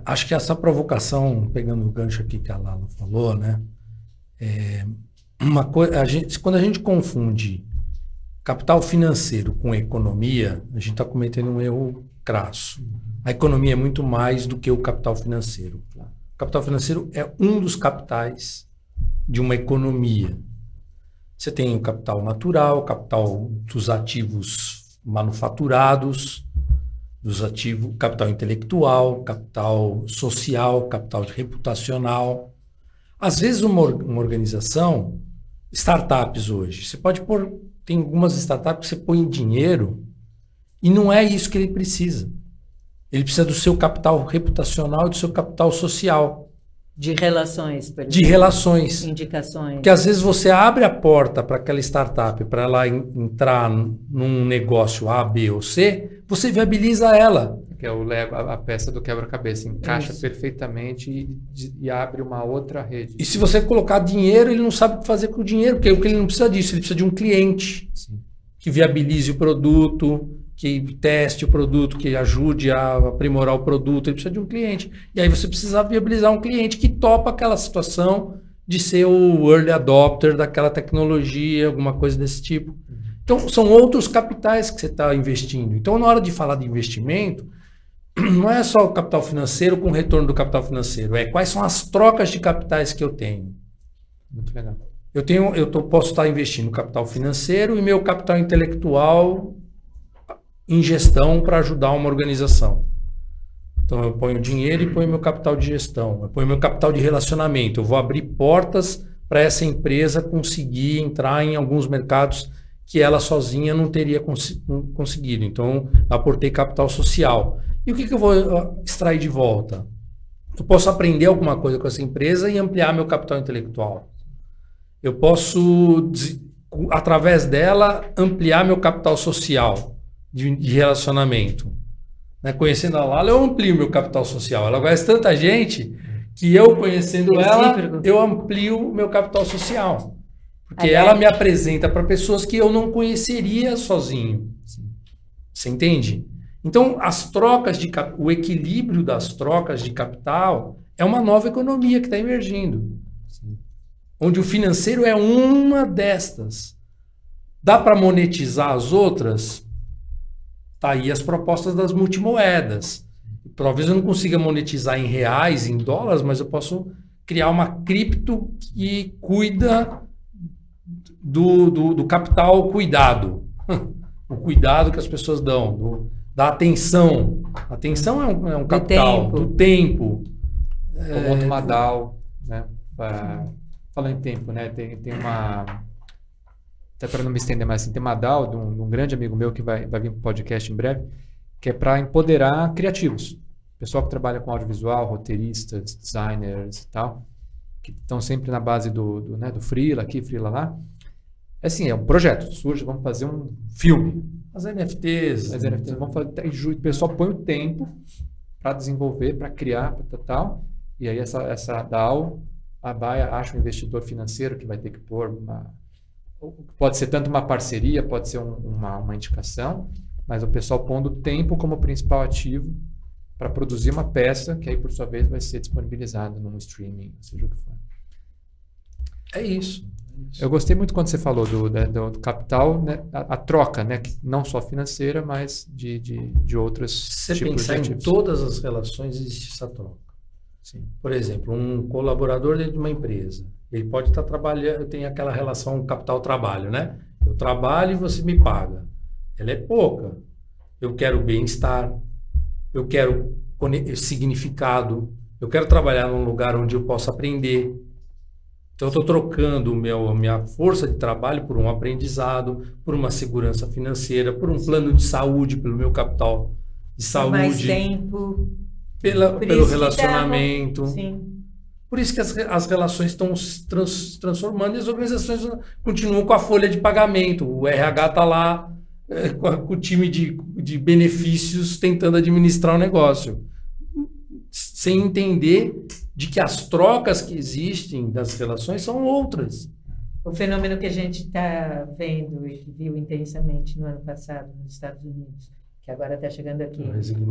acho que essa provocação, pegando o gancho aqui que a Lala falou, né? Quando a gente confunde capital financeiro com economia, a gente está cometendo um erro crasso. A economia é muito mais do que o capital financeiro. O capital financeiro é um dos capitais de uma economia. Você tem o capital natural, o capital dos ativos manufaturados, capital intelectual, capital social, capital reputacional. Às vezes uma organização, startups hoje, você pode pôr, tem algumas startups que você põe dinheiro e não é isso que ele precisa. Ele precisa do seu capital reputacional e do seu capital social. De relações, por exemplo. De relações. Indicações. Porque às vezes você abre a porta para aquela startup, para ela entrar num negócio A, B ou C, você viabiliza ela. Que é o Lego, a peça do quebra-cabeça. Encaixa perfeitamente e abre uma outra rede. E se você colocar dinheiro, ele não sabe o que fazer com o dinheiro, porque ele não precisa disso, ele precisa de um cliente. Sim. Que viabilize o produto, que teste o produto, que ajude a aprimorar o produto, ele precisa de um cliente. E aí você precisa viabilizar um cliente que topa aquela situação de ser o early adopter daquela tecnologia, alguma coisa desse tipo. Então, são outros capitais que você está investindo. Então, na hora de falar de investimento, não é só o capital financeiro com o retorno do capital financeiro, é quais são as trocas de capitais que eu tenho. Muito legal. Posso estar investindo no capital financeiro e meu capital intelectual em gestão para ajudar uma organização. Então, eu ponho dinheiro e ponho meu capital de gestão. Eu ponho meu capital de relacionamento. Eu vou abrir portas para essa empresa conseguir entrar em alguns mercados que ela sozinha não teria conseguido. Então, aportei capital social. E o que eu vou extrair de volta? Eu posso aprender alguma coisa com essa empresa e ampliar meu capital intelectual. Eu posso, através dela, ampliar meu capital social de relacionamento. Né? Conhecendo a Lala, eu amplio meu capital social. Ela conhece tanta gente que eu, conhecendo ela, eu amplio meu capital social. Porque ela me apresenta para pessoas que eu não conheceria sozinho. Você entende? Então, as trocas o equilíbrio das trocas de capital é uma nova economia que está emergindo. Sim. Onde o financeiro é uma destas. Dá para monetizar as outras? Tá aí as propostas das multimoedas. Talvez eu não consiga monetizar em reais, em dólares, mas eu posso criar uma cripto que cuida do capital cuidado. O cuidado que as pessoas dão, da atenção. A atenção é um capital, do tempo. Como outro Madal, né? Falando em tempo, né? Tem uma... Até para não me estender mais, assim, tem uma DAO de um grande amigo meu que vai vir para o podcast em breve, que é para empoderar criativos. Pessoal que trabalha com audiovisual, roteiristas, designers e tal, que estão sempre na base do freela aqui, freela lá. Assim, é um projeto, surge, vamos fazer um filme. As NFTs. Vamos fazer, o pessoal põe o tempo para desenvolver, para criar, tal. E aí essa DAO acha um investidor financeiro que vai ter que pôr pode ser tanto uma parceria, pode ser uma indicação, mas o pessoal pondo tempo como principal ativo para produzir uma peça que aí, por sua vez, vai ser disponibilizada num streaming, seja o que for. É isso. Eu gostei muito quando você falou do capital, né, a troca, né, não só financeira, mas de outros tipos de ativos. Se pensar em todas as relações, existe essa troca. Sim. Por exemplo, um colaborador dentro de uma empresa, ele pode estar trabalhando, tem aquela relação capital-trabalho, né? Eu trabalho e você me paga. Ela é pouca. Eu quero bem-estar, eu quero significado, eu quero trabalhar num lugar onde eu possa aprender. Então, eu estou trocando minha força de trabalho por um aprendizado, por uma segurança financeira, por um plano de saúde, pelo meu capital de saúde. Mais tempo. Pelo relacionamento. Sim. Por isso que as relações estão se transformando e as organizações continuam com a folha de pagamento. O RH está lá com o time de benefícios tentando administrar o negócio. Sem entender de que as trocas que existem das relações são outras. O fenômeno que a gente está vendo e viu intensamente no ano passado nos Estados Unidos, que agora está chegando aqui,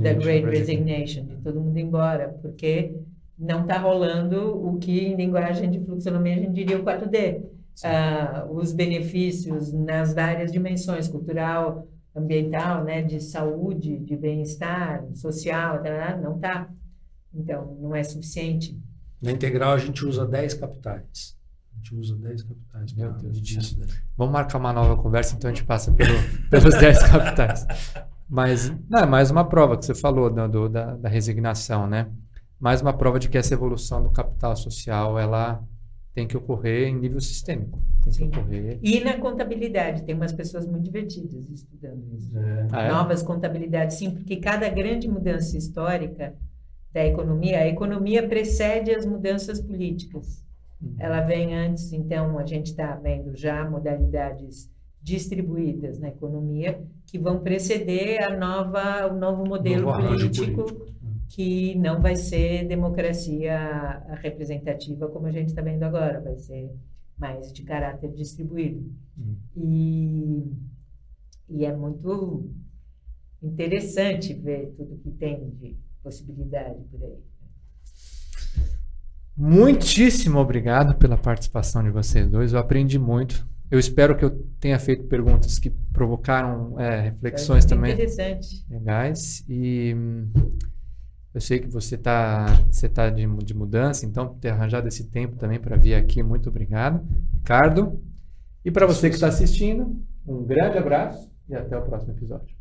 da Great Resignation, de todo mundo ir embora, porque não está rolando o que em linguagem de fluxonomia a gente diria o 4D. Os benefícios nas várias dimensões, cultural, ambiental, né, de saúde, de bem-estar, social, não está. Então, não é suficiente. Na integral, a gente usa 10 capitais. A gente usa 10 capitais. Meu Deus disso. Vamos marcar uma nova conversa, então a gente passa pelos 10 capitais. Mas, não, é mais uma prova que você falou da resignação, né? Mais uma prova de que essa evolução do capital social, ela tem que ocorrer em nível sistêmico. Tem que ocorrer. E na contabilidade, tem umas pessoas muito divertidas estudando isso. Novas contabilidades, sim, porque cada grande mudança histórica da economia, a economia precede as mudanças políticas. Ela vem antes, então a gente está vendo já modalidades distribuídas na economia que vão preceder o novo modelo político, que não vai ser democracia representativa como a gente está vendo agora, vai ser mais de caráter distribuído. E é muito interessante ver tudo que tem de possibilidade por aí. Muitíssimo obrigado pela participação de vocês dois. Eu aprendi muito. Eu espero que eu tenha feito perguntas que provocaram reflexões também legais. E eu sei que você tá de mudança, então por ter arranjado esse tempo também para vir aqui. Muito obrigado, Ricardo. E para você que está assistindo, um grande abraço e até o próximo episódio.